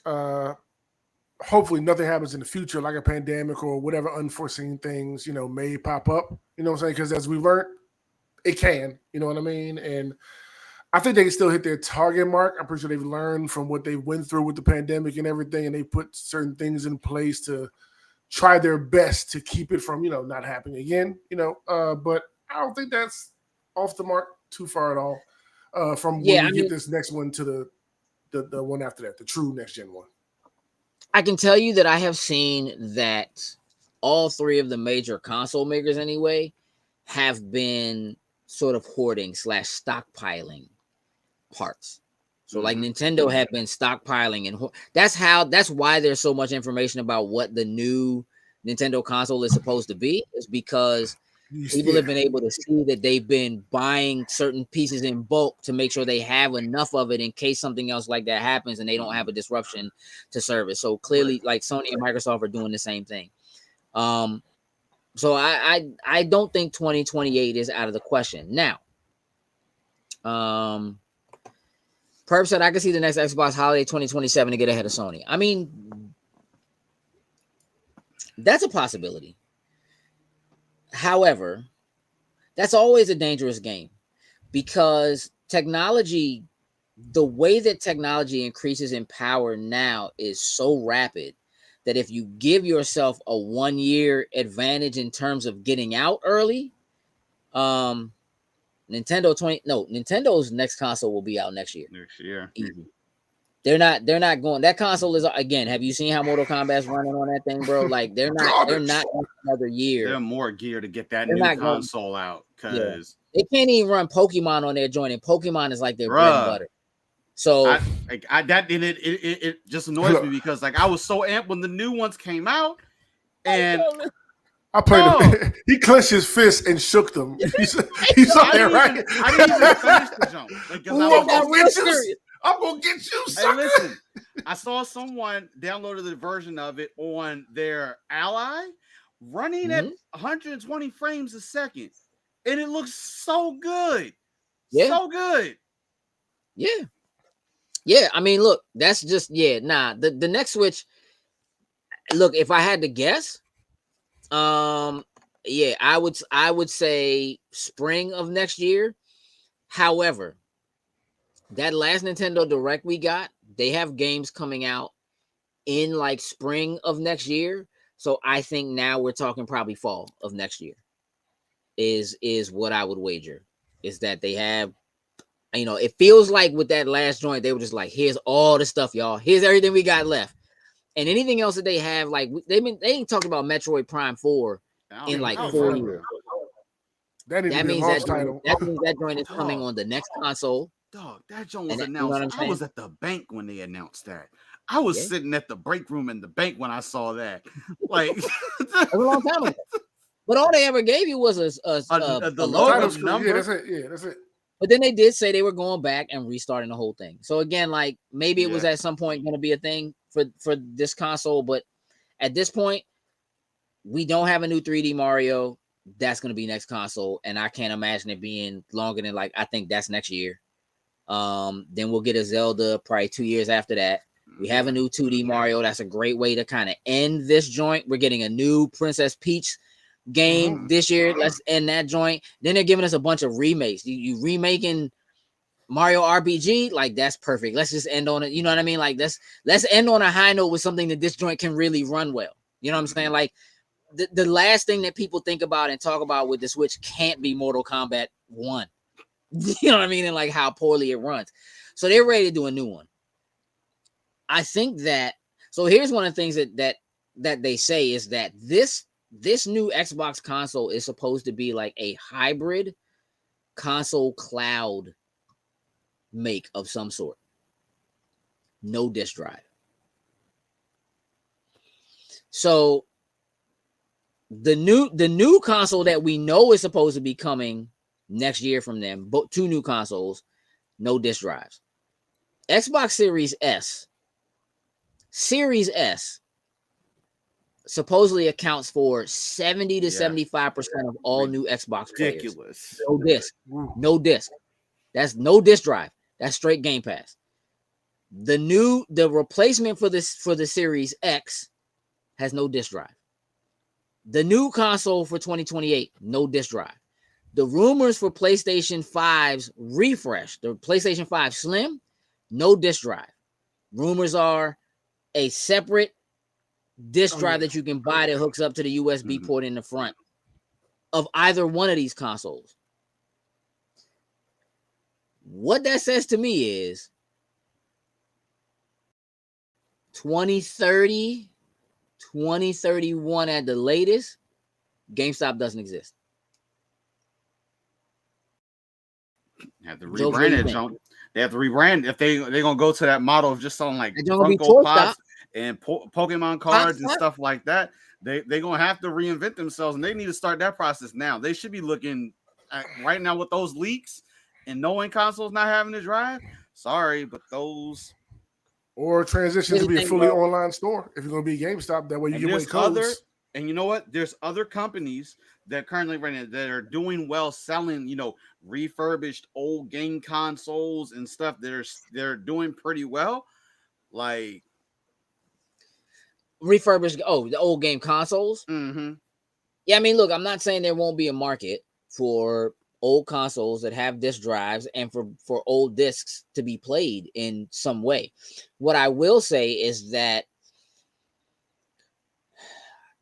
Hopefully, nothing happens in the future, like a pandemic or whatever unforeseen things may pop up. You know what I'm saying? Because as we learned, it can. You know what I mean? And I think they can still hit their target mark. I'm pretty sure they've learned from what they went through with the pandemic and everything, and they put certain things in place to try their best to keep it from, not happening again, but I don't think that's off the mark too far at all from when we get this next one to the one after that, the true next gen one. I can tell you that I have seen that all three of the major console makers anyway have been sort of hoarding / stockpiling parts. So like Nintendo have been stockpiling, and that's why there's so much information about what the new Nintendo console is supposed to be, is because people have been able to see that they've been buying certain pieces in bulk to make sure they have enough of it in case something else like that happens and they don't have a disruption to service. So clearly, like Sony and Microsoft are doing the same thing. So I don't think 2028 is out of the question. Now, Perp said I can see the next Xbox holiday 2027 to get ahead of Sony. I mean, that's a possibility. However, that's always a dangerous game because technology, the way that technology increases in power now is so rapid that if you give yourself a 1 year advantage in terms of getting out early, Nintendo's next console will be out next year. Easy. They're not going. That console is, again, have you seen how Mortal Kombat's running on that thing, bro? Like they're not another year. They're more geared to get that new console out because they can't even run Pokemon on their joint, and Pokemon is like their bread and butter. So it just annoys me because like I was so amped when the new ones came out, and I played. He clenched his fist and shook them. He's up there, right? I didn't even finish the jump because I'm gonna get you. Hey, listen, I saw someone downloaded the version of it on their Ally, running at 120 frames a second, and it looks so good. Yeah, so good. Yeah. I mean, look, that's just the next Switch. Look, if I had to guess, I would say spring of next year. However, that last Nintendo Direct we got, they have games coming out in like spring of next year. So I think now we're talking probably fall of next year is what I would wager, is that they have, it feels like with that last joint, they were just like, here's all the stuff, y'all. Here's everything we got left. And anything else that they have, like they ain't talking about Metroid Prime 4 in like 4 years. That means that joint is coming on the next console. Dog, that joint was announced. I was at the bank when they announced that. I was sitting at the break room in the bank when I saw that. Like a long time ago. But all they ever gave you was the logo number. Yeah, that's it. But then they did say they were going back and restarting the whole thing. So again, like maybe it was at some point going to be a thing for this console, but at this point, we don't have a new 3D Mario. That's going to be next console, and I can't imagine it being longer than I think that's next year. Then we'll get a Zelda probably 2 years after that. We have a new 2D Mario. That's a great way to kind of end this joint. We're getting a new Princess Peach game this year. Let's end that joint. Then they're giving us a bunch of remakes. You remaking Mario RPG, like that's perfect. Let's just end on it. You know what I mean? Like let's end on a high note with something that this joint can really run well. You know what I'm saying? Like the last thing that people think about and talk about with the Switch can't be Mortal Kombat 1. You know what I mean? And like how poorly it runs. So they're ready to do a new one. I think that, so here's one of the things that they say is that this new Xbox console is supposed to be like a hybrid console cloud make of some sort. No disk drive. So the new console that we know is supposed to be coming next year from them, but 2 new consoles, no disk drives. Xbox Series S supposedly accounts for 70 to 75% of all new Xbox players. Ridiculous. No disc. That's no disk drive. That's straight Game Pass. The replacement for the Series X has no disk drive. The new console for 2028, no disk drive. The rumors for PlayStation 5's refresh, the PlayStation 5 Slim, no disk drive. Rumors are a separate disk drive that you can buy that hooks up to the USB port in the front of either one of these consoles. What that says to me is 2030, 2031 at the latest, GameStop doesn't exist. Have to rebrand it, John. They have to rebrand if they're gonna go to that model of just selling like Funko Pops and Pokemon cards and stuff like that. They're gonna have to reinvent themselves, and they need to start that process now. They should be looking at, right now with those leaks and knowing consoles not having a drive. Sorry, but those or transition to be a fully online store if you're gonna be GameStop. That way you get codes. And you know what? There's other companies that currently right now that are doing well selling, refurbished old game consoles and stuff. They're doing pretty well. Like refurbished, the old game consoles. Mm-hmm. Yeah, I mean, look, I'm not saying there won't be a market for old consoles that have disk drives and for old discs to be played in some way. What I will say is that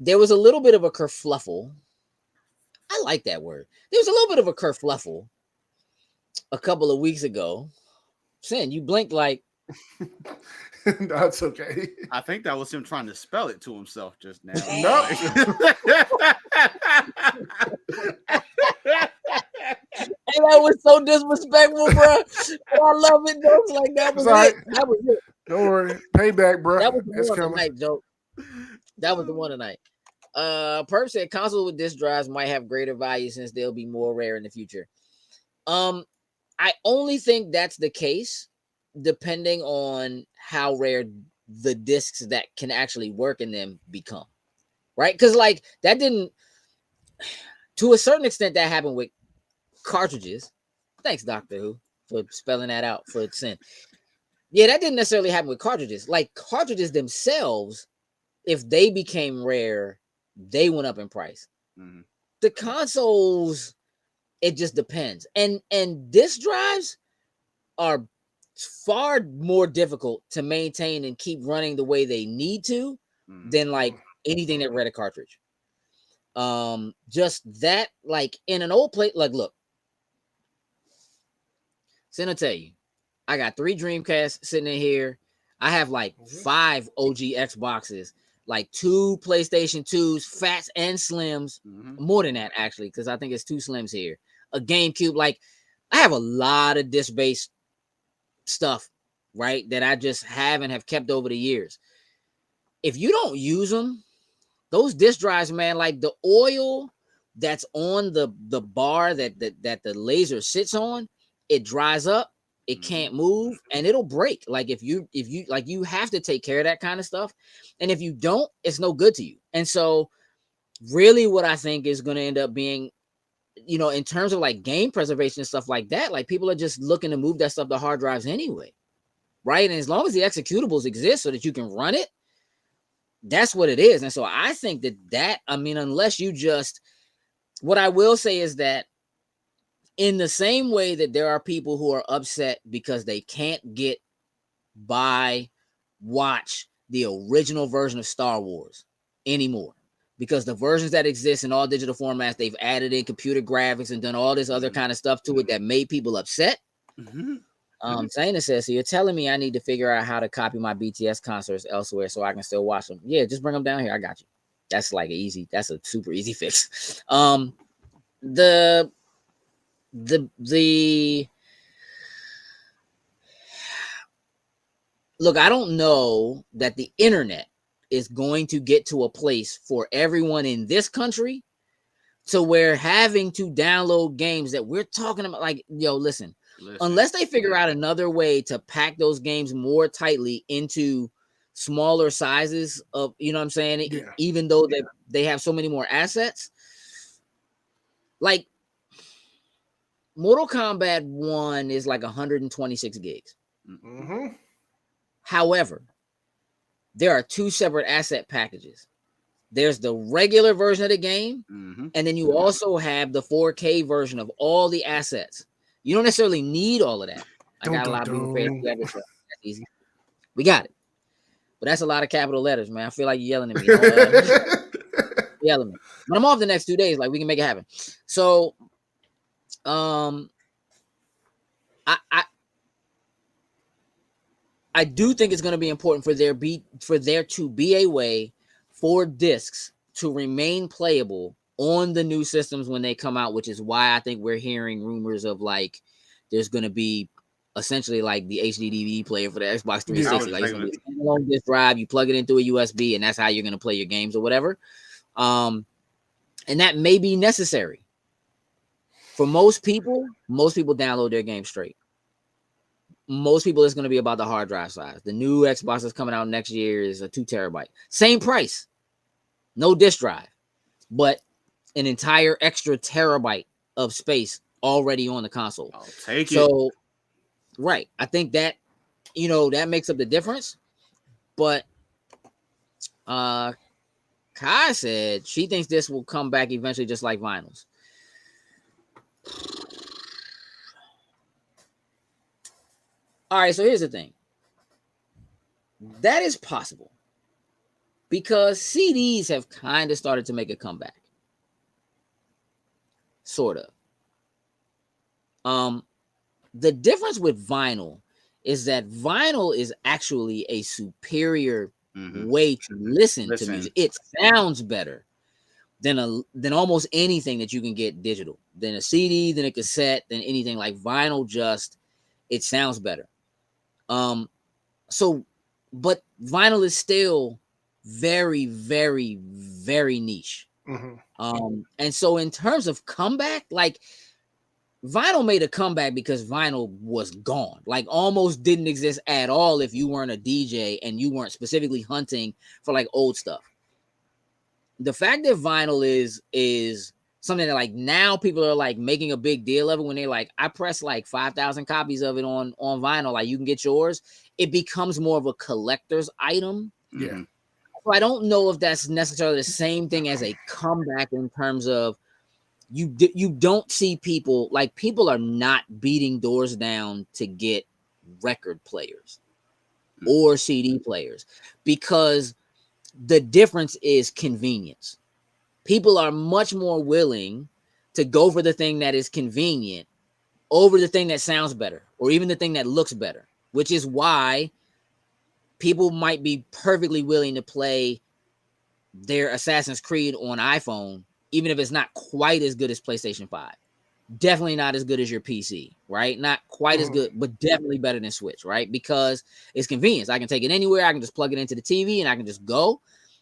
there was a little bit of a kerfluffle. I like that word. There was a little bit of a kerfluffle a couple of weeks ago. Sin, you blinked like. That's okay. I think that was him trying to spell it to himself just now. No. And that was so disrespectful, bro. I love it. Though. Like that was it. That was it. Don't worry, payback, bro. That was the one tonight, Joe. That was the one tonight. Perp said consoles with disk drives might have greater value since they'll be more rare in the future. I only think that's the case depending on how rare the discs that can actually work in them become, right? Because like that didn't, to a certain extent, that happened with cartridges. Thanks, Doctor Who, for spelling that out for Sin. Yeah, that didn't necessarily happen with cartridges. Like cartridges themselves, if they became rare, they went up in price. Mm-hmm. The consoles, it just depends. And disk drives are far more difficult to maintain and keep running the way they need to than like anything that read a cartridge. Just that, like in an old plate, like look, Sin, I'll tell you, I got 3 Dreamcasts sitting in here. I have like 5 OG Xboxes, like 2 PlayStation 2s, Fats and Slims, more than that actually, because I think it's 2 Slims here. A GameCube, like I have a lot of disc-based stuff, right, that I just have kept over the years. If you don't use them, those disk drives, man, like the oil that's on the bar that the laser sits on, it dries up, it can't move, and it'll break. Like if you like, you have to take care of that kind of stuff, and if you don't, it's no good to you. And so really what I think is going to end up being, in terms of like game preservation and stuff like that, like people are just looking to move that stuff to hard drives anyway, right? And as long as the executables exist so that you can run it, that's what it is. And so I think that I mean, unless you just, what I will say is that in the same way that there are people who are upset because they can't watch the original version of Star Wars anymore, because the versions that exist in all digital formats, they've added in computer graphics and done all this other kind of stuff to it that made people upset. Zaina says, so you're telling me I need to figure out how to copy my BTS concerts elsewhere so I can still watch them? Yeah, just bring them down here. I got you. That's like that's a super easy fix. Look, I don't know that the internet is going to get to a place for everyone in this country to where having to download games that we're talking about, like, listen, unless they figure out another way to pack those games more tightly into smaller sizes of, you know what I'm saying? Yeah. Even though they have so many more assets, like Mortal Kombat 1 is like 126 gigs. However, there are 2 separate asset packages. There's the regular version of the game, Mm-hmm. and then you also have the 4K version of all the assets. You don't necessarily need all of that. I got a lot of people pay. That's easy. We got it. But that's a lot of capital letters, man. I feel like you're yelling at me. Yelling at me. But I'm off the next 2 days. Like, we can make it happen. So, I do think it's going to be important for there to be a way for discs to remain playable on the new systems when they come out, which is why I think we're hearing rumors of like there's going to be essentially like the HD DVD player for the Xbox 360. Like, it's going to be a standalone disc drive. You plug it into a USB, and that's how you're going to play your games or whatever. And that may be necessary for most people. Most people download their game straight. Most people, it's going to be about the hard drive size. The new Xbox that's coming out next year is a 2 terabyte. Same price. No disk drive. But an entire extra terabyte of space already on the console. I'll take it. So, right. I think that, that makes up the difference. But Kai said she thinks this will come back eventually just like vinyls. All right, so here's the thing. That is possible because CDs have kind of started to make a comeback. Sort of. The difference with vinyl is that vinyl is actually a superior way to listen to music. It sounds better than almost anything that you can get digital. Than a CD, than a cassette, than anything. Like vinyl, it sounds better. But vinyl is still very, very, very niche. And so in terms of comeback, like vinyl made a comeback because vinyl was gone, like almost didn't exist at all if you weren't a DJ and you weren't specifically hunting for like old stuff. The fact that vinyl is something that like now people are like making a big deal of it when they're like, I pressed like 5,000 copies of it on vinyl. Like, you can get yours. It becomes more of a collector's item. Yeah. So I don't know if that's necessarily the same thing as a comeback in terms of you don't see people are not beating doors down to get record players or CD players because the difference is convenience. People are much more willing to go for the thing that is convenient over the thing that sounds better or even the thing that looks better, which is why people might be perfectly willing to play their Assassin's Creed on iPhone, even if it's not quite as good as PlayStation 5. Definitely not as good as your PC, right? Not quite as good, but definitely better than Switch, right? Because it's convenience. I can take it anywhere. I can just plug it into the TV and I can just go.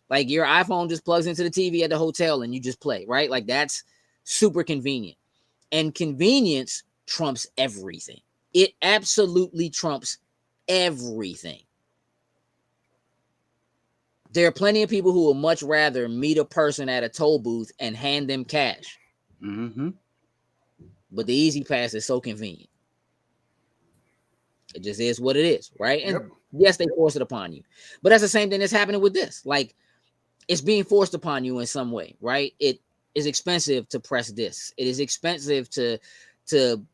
Like, your iPhone just plugs into the TV at the hotel and you just play, right? Like, that's super convenient. And convenience trumps everything. It absolutely trumps everything. There are plenty of people who would much rather meet a person at a toll booth and hand them cash. But the Easy Pass is so convenient. It just is what it is, right? And yes, they force it upon you. But that's the same thing that's happening with this. Like, it's being forced upon you in some way, right? It is expensive to press discs. It is expensive to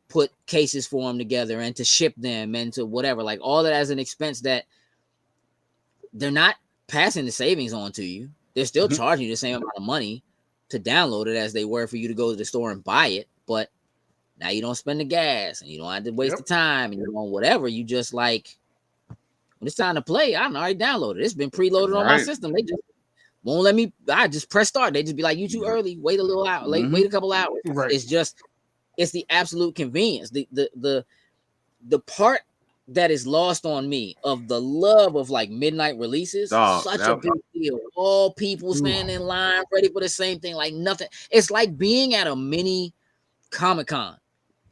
put cases for them together and to ship them and to whatever. Like, all that as an expense that they're not passing the savings on to you. They're still charging you the same amount of money to download it as they were for you to go to the store and buy it. But now you don't spend the gas and you don't have to waste the time and you don't whatever. You just like, when it's time to play, I already downloaded it. It's been preloaded on my system. They just won't let me. I just press start. They just be like, you too early. Wait a little hour. Wait a couple hours. Right. It's the absolute convenience. The part that is lost on me of the love of like midnight releases. Such a big deal. All people standing in line ready for the same thing. Like nothing. It's like being at a mini Comic-Con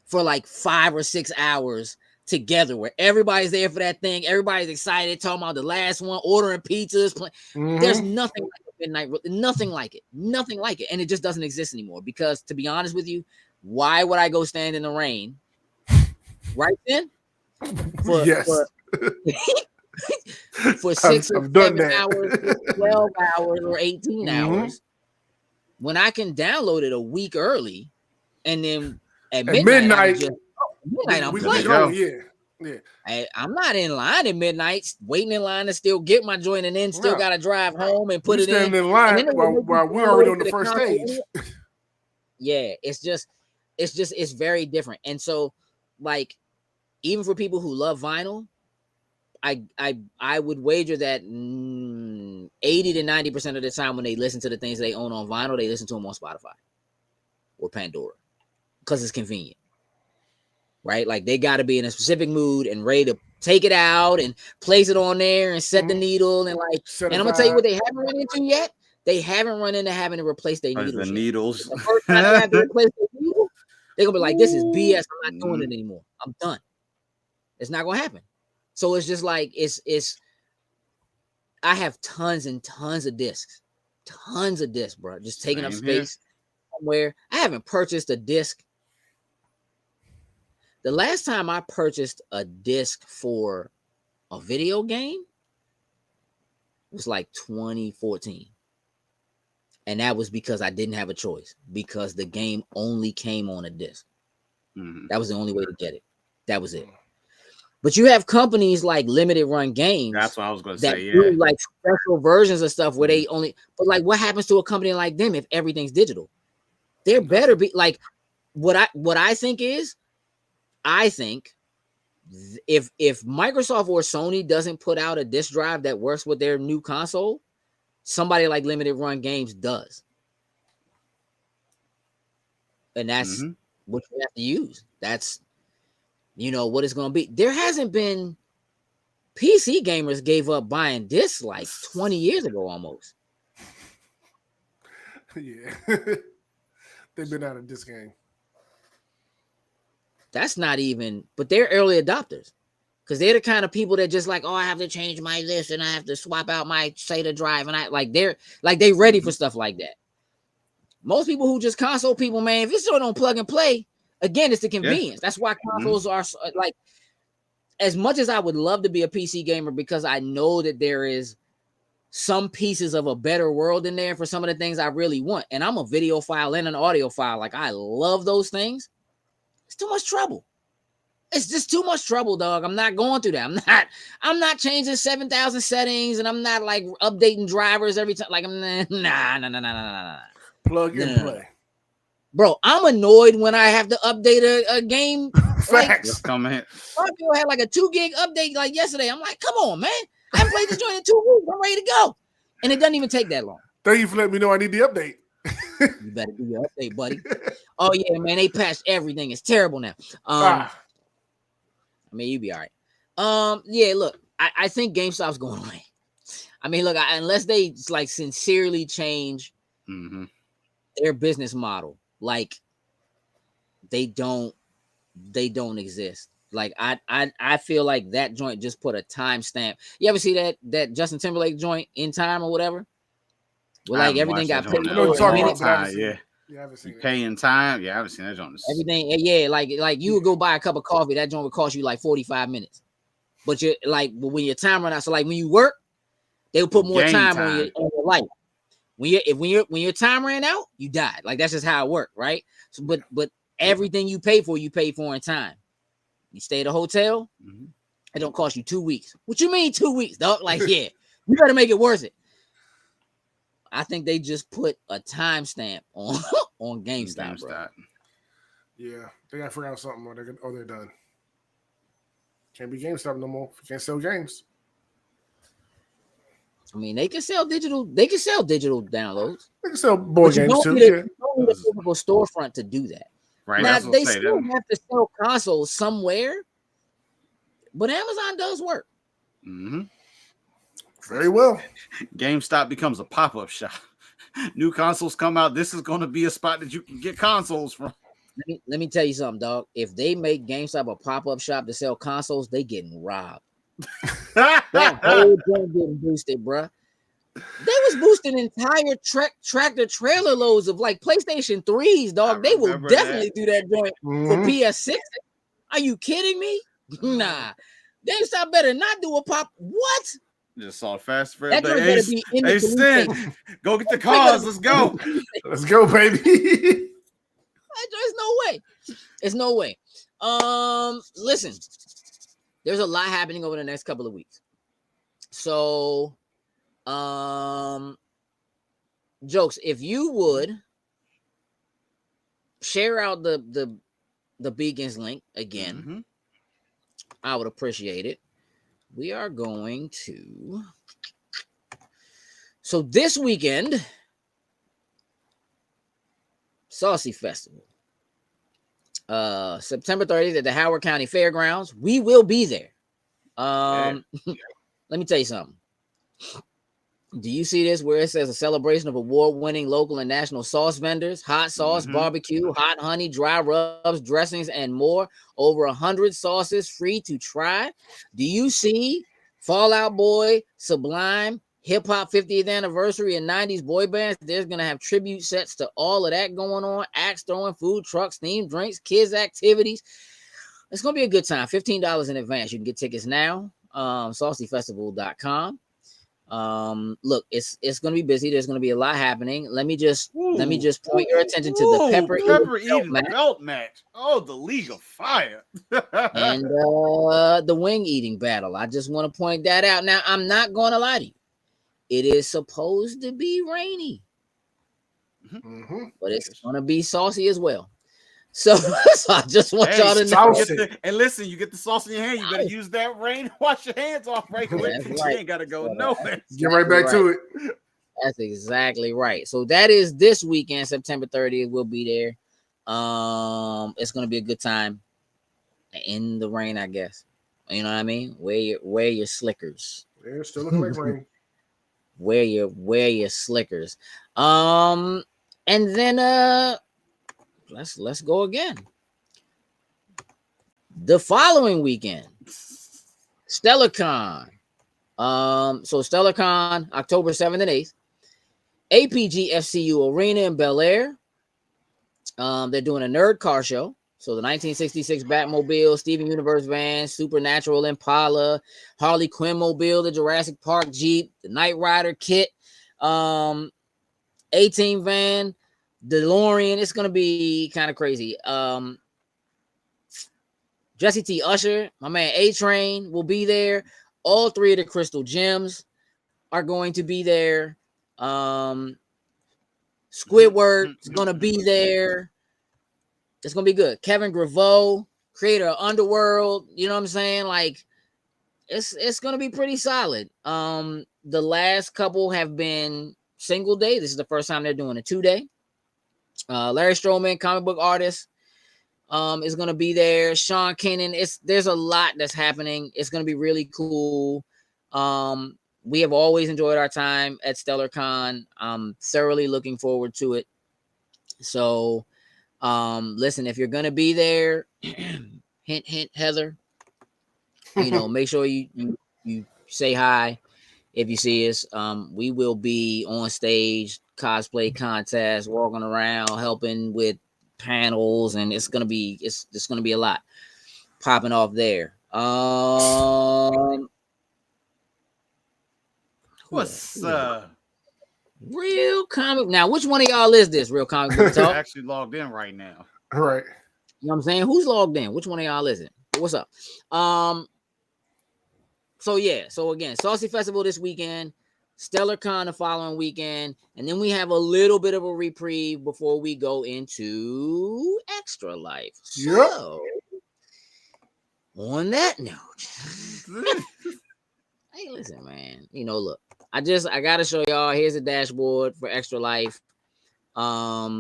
for like 5 or 6 hours together where everybody's there for that thing. Everybody's excited, talking about the last one, ordering pizzas. There's nothing like a midnight, nothing like it. And it just doesn't exist anymore because, to be honest with you, why would I go stand in the rain right then? for 6 or I've done 7 that. hours, 12 hours, or 18 hours, when I can download it a week early, and then at midnight, I can midnight I'm playing. I'm not in line at midnight, waiting in line to still get my joint, and then still got to drive home and put it in. Standing in line while we're already on the first stage. Yeah, it's very different. And so, like, even for people who love vinyl, I would wager that 80 to 90% of the time when they listen to the things they own on vinyl, they listen to them on Spotify or Pandora because it's convenient, right? Like, they got to be in a specific mood and ready to take it out and place it on there and set the needle and and I'm gonna tell you what they haven't run into yet. They haven't run into having to replace their needles. The needles. The first time they have to replace their needle, they're gonna be like, "This is BS. I'm not doing it anymore. I'm done." It's not gonna happen. So it's just like it's. I have tons and tons of discs, bro. Just taking up space somewhere. I haven't purchased a disc. The last time I purchased a disc for a video game was like 2014. And that was because I didn't have a choice, because the game only came on a disc. That was the only way to get it. That was it. But you have companies like Limited Run Games. That's what I was going to say. Yeah. Do like special versions of stuff where they only. But like, what happens to a company like them if everything's digital? There better be like what I think is. I think if Microsoft or Sony doesn't put out a disc drive that works with their new console, somebody like Limited Run Games does. And that's what you have to use. That's, what it's going to be. There hasn't been PC gamers gave up buying discs like 20 years ago almost. Yeah. They've been out of disc game. That's not even, but they're early adopters. Because they're the kind of people that just like, I have to change my this and I have to swap out my SATA drive. And they ready for stuff like that. Most people who just console people, man, if it's still on plug and play, again, it's the convenience. That's why consoles are like, as much as I would love to be a PC gamer, because I know that there is some pieces of a better world in there for some of the things I really want. And I'm a video file and an audio file. Like, I love those things. It's too much trouble. It's just too much trouble, dog. I'm not going through that. I'm not changing 7,000 settings, and I'm not like updating drivers every time. Like, nah. Plug and play. Bro, I'm annoyed when I have to update a game. Facts. Come in. Some people had like a 2 gig update like yesterday. I'm like, come on, man. I haven't played this joint in 2 weeks. I'm ready to go. And it doesn't even take that long. Thank you for letting me know I need the update. You better do your update, buddy. Oh, yeah, man. They patched everything. It's terrible now. I mean, you be all right. Yeah, look, I think GameStop's going away. I mean, look, unless they like sincerely change their business model, like they don't exist. Like I feel like that joint just put a timestamp. You ever see that Justin Timberlake joint In Time or whatever? Well, like everything got paid. Yeah. I haven't seen pay in time. Yeah, I haven't seen that joint. Everything, yeah, like you would go buy a cup of coffee, that joint would cost you like 45 minutes. But you're like, when your time run out, so like when you work, they will put more time on your life. When your time ran out, you died. Like, that's just how it worked, right? So, but everything you pay for in time. You stay at a hotel, it don't cost you 2 weeks. What you mean 2 weeks, dog? Like, yeah, you better make it worth it. I think they just put a timestamp on GameStop, bro. Yeah, they gotta figure out something, or they're done. Can't be GameStop no more. Can't sell games. I mean, they can sell digital. They can sell digital downloads. They can sell board games too. You don't need a physical storefront to do that. Right. Now they still have to sell consoles somewhere, but Amazon does work. Very well. GameStop becomes a pop-up shop. New consoles come out. This is going to be a spot that you can get consoles from. Let me tell you something, dog. If they make GameStop a pop-up shop to sell consoles, they getting robbed. That whole thing getting boosted, bruh. They was boosting entire tractor trailer loads of like PlayStation 3s, dog. They will definitely do that joint for PS6. Are you kidding me? Nah. GameStop better not do a pop. What? Just saw Fast Fred. That joint better be in the Hey, police Sin, station. go get the cars. Let's go. Let's go, baby. There's no way. There's no way. Listen, there's a lot happening over the next couple of weeks. So, Jokes, if you would share out the Beacons link again, I would appreciate it. We are going to. So this weekend, Saucy Festival, September 30th at the Howard County Fairgrounds. We will be there. Let me tell you something. Do you see this where it says a celebration of award-winning local and national sauce vendors, hot sauce, barbecue, hot honey, dry rubs, dressings, and more? Over 100 sauces free to try. Do you see Fall Out Boy, Sublime, Hip Hop 50th anniversary, and 90s boy bands? There's going to have tribute sets to all of that going on. Axe throwing, food trucks, themed drinks, kids activities. It's going to be a good time. $15 in advance. You can get tickets now. SaucyFestival.com. Look, it's going to be busy. There's going to be a lot happening. Let me just point your attention to the pepper eating belt match. Oh, the League of Fire. And the wing eating battle. I just want to point that out. Now, I'm not going to lie to you. It is supposed to be rainy, but it's going to be saucy as well. So I just want y'all to know. And listen, you get the sauce in your hand. You better use that rain. Wash your hands off right quick. You ain't got to go nowhere. Get right back to it. That's exactly right. So that is this weekend, September 30th. We'll be there. It's going to be a good time in the rain, I guess. You know what I mean? Wear your slickers. Yeah, still looking like rain. Wear your slickers. And then let's go again. The following weekend, StellarCon. So StellarCon, October 7th and 8th. APG FCU Arena in Bel Air. They're doing a nerd car show. So the 1966 Batmobile, Steven Universe van, Supernatural Impala, Harley Quinn mobile, the Jurassic Park Jeep, the Knight Rider kit, A-Team van, DeLorean. It's gonna be kind of crazy. Jesse T. Usher, my man A-Train will be there. All three of the Crystal Gems are going to be there. Squidward's gonna be there. It's gonna be good. Kevin Graveau, creator of Underworld. You know what I'm saying? Like, it's gonna be pretty solid. The last couple have been single day. This is the first time they're doing a 2-day. Larry Stroman, comic book artist, is gonna be there. Sean Kanan. There's a lot that's happening. It's gonna be really cool. We have always enjoyed our time at StellarCon. I'm thoroughly looking forward to it. So, listen, if you're gonna be there, hint, Heather, make sure you say hi if you see us. We will be on stage, cosplay contest, walking around, helping with panels, and it's gonna be a lot popping off there. What's Real Comic? Now, which one of y'all is this? Real Comic Book Talk? actually logged in right now. All right. You know what I'm saying? Who's logged in? Which one of y'all is it? What's up? So again, Saucy Festival this weekend, StellarCon the following weekend, and then we have a little bit of a reprieve before we go into Extra Life. So, on that note, hey, listen, man. Look, I gotta show y'all. Here's a dashboard for Extra Life. Let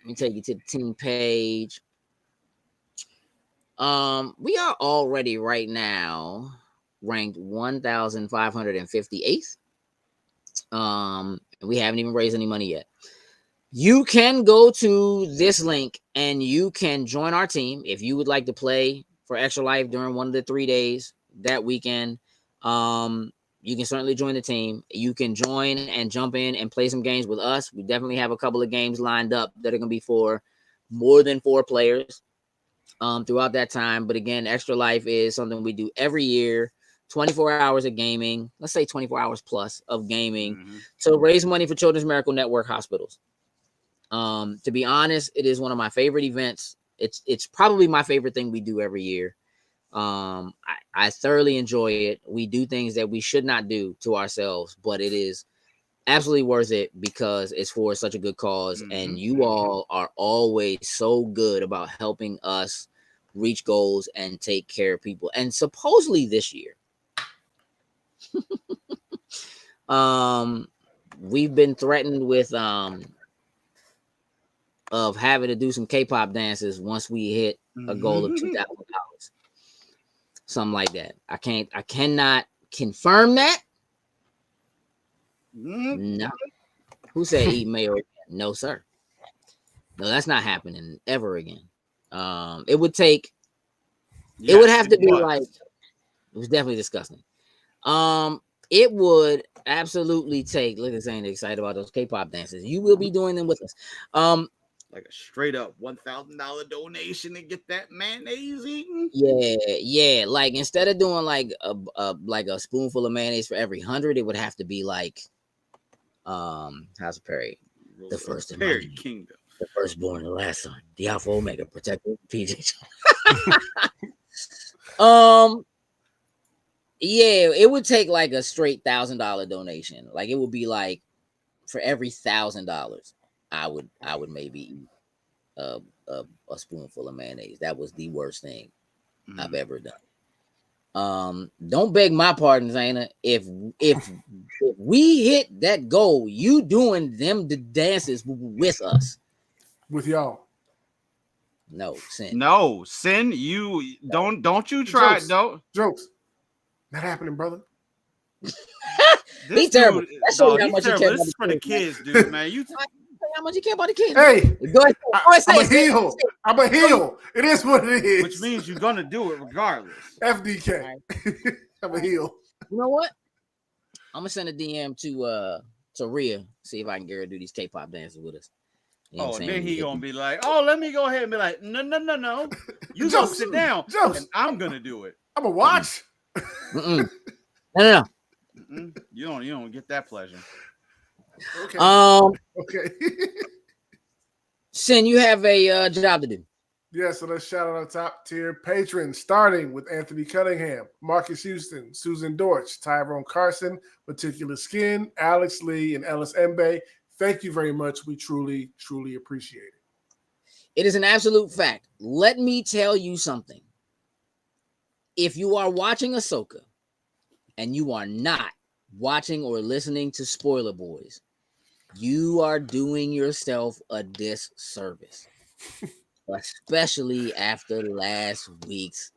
me take you to the team page. We are already right now ranked 1,558th. We haven't even raised any money yet. You can go to this link and you can join our team if you would like to play for Extra Life during one of the 3 days that weekend. You can certainly join the team. You can join and jump in and play some games with us. We definitely have a couple of games lined up that are going to be for more than 4 players throughout that time. But again, Extra Life is something we do every year 24 hours of gaming, let's say 24 hours plus of gaming, to raise money for Children's Miracle Network hospitals. To be honest, it is one of my favorite events. It's probably my favorite thing we do every year. I thoroughly enjoy it. We do things that we should not do to ourselves, but it is absolutely worth it because it's for such a good cause. And you all are always so good about helping us reach goals and take care of people. And supposedly this year, we've been threatened with of having to do some K-pop dances once we hit a goal of $2,000, something like that. I cannot confirm that. No. Who said eat mayo again? No, sir. No, that's not happening ever again. It would take. It would have to be like. It was definitely disgusting. It would absolutely take. Look at saying excited about those K-pop dances. You will be doing them with us. Like a straight up $1,000 donation to get that mayonnaise eaten. Yeah. Like instead of doing like a spoonful of mayonnaise for every 100, it would have to be like, House of Perry, the first in Perry Kingdom, the firstborn, the last son, the Alpha Omega, protector, PJ. Yeah, it would take like a straight $1,000 donation. Like it would be like for every $1,000. I would maybe eat a spoonful of mayonnaise. That was the worst thing I've ever done. Don't beg my pardon, Zaina. If we hit that goal, you doing the dances with us. With y'all. No, Sin. No, Sin, you don't you try. Jokes. Not happening, brother. He's terrible. That's how much you care. This is for the kids, dude, man. How much you care about the kids? Hey, go ahead, I'm a heel. I'm a heel. It is what it is. Which means you're gonna do it regardless. FDK. Right. I'm a heel. You know what? I'm gonna send a DM to Rhea, see if I can get her to do these K-pop dances with us. You know then he gonna be like, "Oh, let me go ahead and be like, no. You go sit down, and I'm gonna do it. I'm gonna watch." No. You don't get that pleasure. Okay. Okay. Sin, you have a job to do. Yeah, so let's shout out our top tier patrons, starting with Anthony Cunningham, Marcus Houston, Susan Dortch, Tyrone Carson, Meticulous Skin, Alex Lee, and Ellis Mbe. Thank you very much. We truly, truly appreciate it. It is an absolute fact. Let me tell you something. If you are watching Ahsoka and you are not watching or listening to Spoiler Boys, you are doing yourself a disservice. Especially after last week's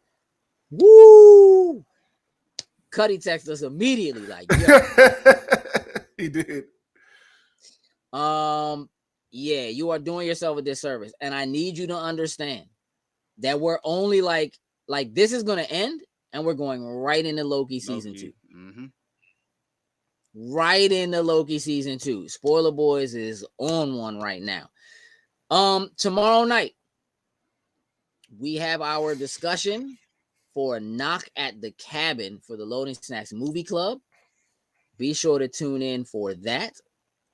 woo. Cuddy texted us immediately like, yo. He did. Yeah, you are doing yourself a disservice. And I need you to understand that we're only like this is gonna end and we're going right into Loki season 2. Right into Loki season 2. Spoiler Boys is on one right now. Tomorrow night we have our discussion for Knock at the Cabin for the Loading Snacks Movie Club. Be sure to tune in for that.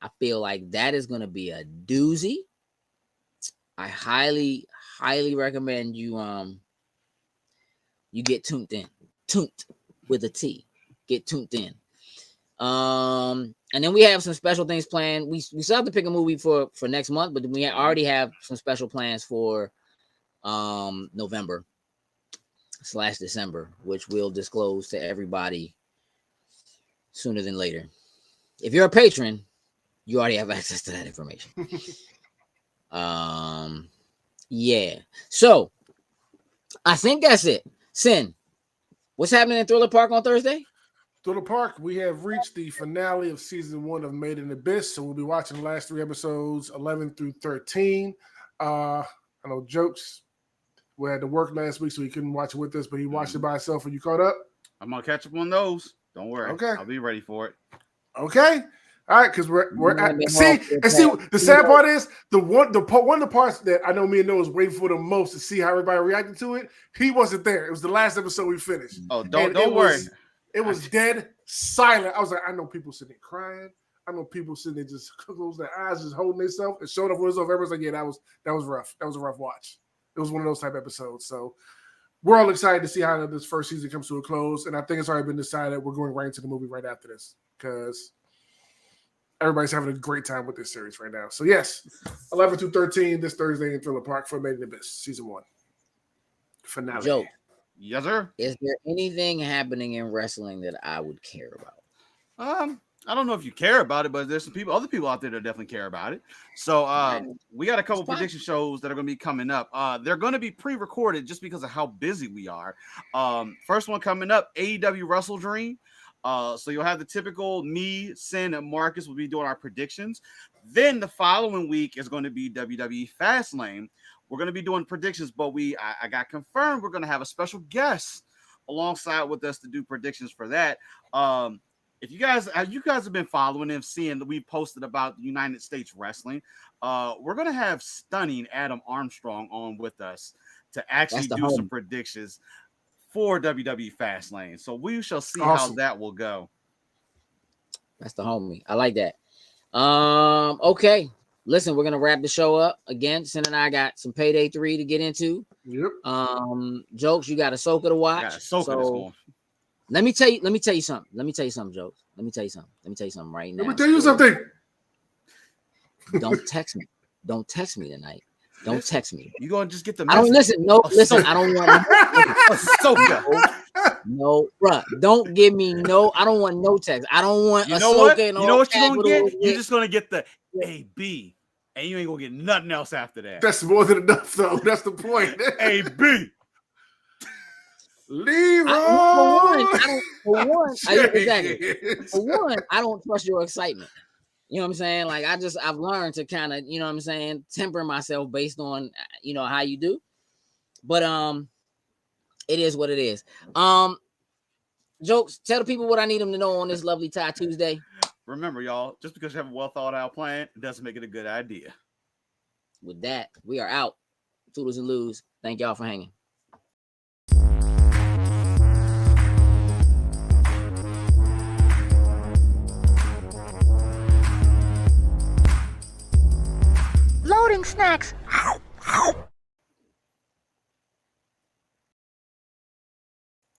I feel like that is going to be a doozy. I highly, highly recommend you get tuned in. Tuned with a T. Get tuned in. And then we have some special things planned. We still have to pick a movie for next month, but we already have some special plans for November/December, which we'll disclose to everybody sooner than later. If you're a patron, you already have access to that information. Yeah. So I think that's it. Sin, what's happening in Thriller Park on Thursday? Thriller Park, we have reached the finale of season 1 of Made in Abyss. So we'll be watching the last 3 episodes, 11 through 13. I know Jokes, we had to work last week, so he couldn't watch it with us, but he watched it by himself. Are you caught up? I'm gonna catch up on those. Don't worry. Okay. I'll be ready for it. Okay. All right, because we're at, see the sad part is one of the parts that I know me and Noah was waiting for the most to see how everybody reacted to it. He wasn't there. It was the last episode we finished. Oh, don't worry. It was dead silent. I was like, I know people sitting there crying. I know people sitting there just closing their eyes, just holding themselves and showing up for themselves. Everyone's like, yeah, that was rough. That was a rough watch. It was one of those type episodes. So we're all excited to see how this first season comes to a close. And I think it's already been decided we're going right into the movie right after this because everybody's having a great time with this series right now. So yes, 11 through 13 this Thursday in Thriller Park for Made in the Abyss, season 1 finale. Joe, yes, sir. Is there anything happening in wrestling that I would care about? I don't know if you care about it, but there's some other people out there that definitely care about it. So we got a couple prediction shows that are going to be coming up. They're going to be pre-recorded just because of how busy we are. First one coming up, AEW Wrestle Dream. So you'll have the typical me, Sin, and Marcus will be doing our predictions. Then the following week is going to be WWE Fastlane. We're going to be doing predictions, but I got confirmed we're going to have a special guest alongside with us to do predictions for that. If you guys have been following and seeing that we posted about the United States Wrestling, we're going to have stunning Adam Armstrong on with us to actually do some predictions for WWE Fastlane. So we shall see how that will go. That's the homie. I like that. Okay. Listen, we're gonna wrap the show up again. Sin and I got some Payday 3 to get into. Yep. Jokes, you got Ahsoka to watch. Let me tell you something. Jokes. Let me tell you something right now. Let me tell you something. Don't text me. Don't text me tonight. Don't text me. You gonna just get the message. I don't listen. No, listen. I don't want Ahsoka. No, bruh. Don't give me no. I don't want no text. I don't want you know Ahsoka. What? You know what you're gonna get? You're just gonna get the AB, and you ain't gonna get nothing else after that. That's more than enough, though. That's the point. AB. Leroy. For one, I don't trust your excitement. You know what I'm saying? Like I've learned to kind of, you know what I'm saying, temper myself based on, you know, how you do. But it is what it is. Jokes, tell the people what I need them to know on this lovely Tie Tuesday. Remember, y'all, just because you have a well thought out plan, it doesn't make it a good idea. With that, we are out. Toodles and Loos. Thank y'all for hanging. Loading snacks.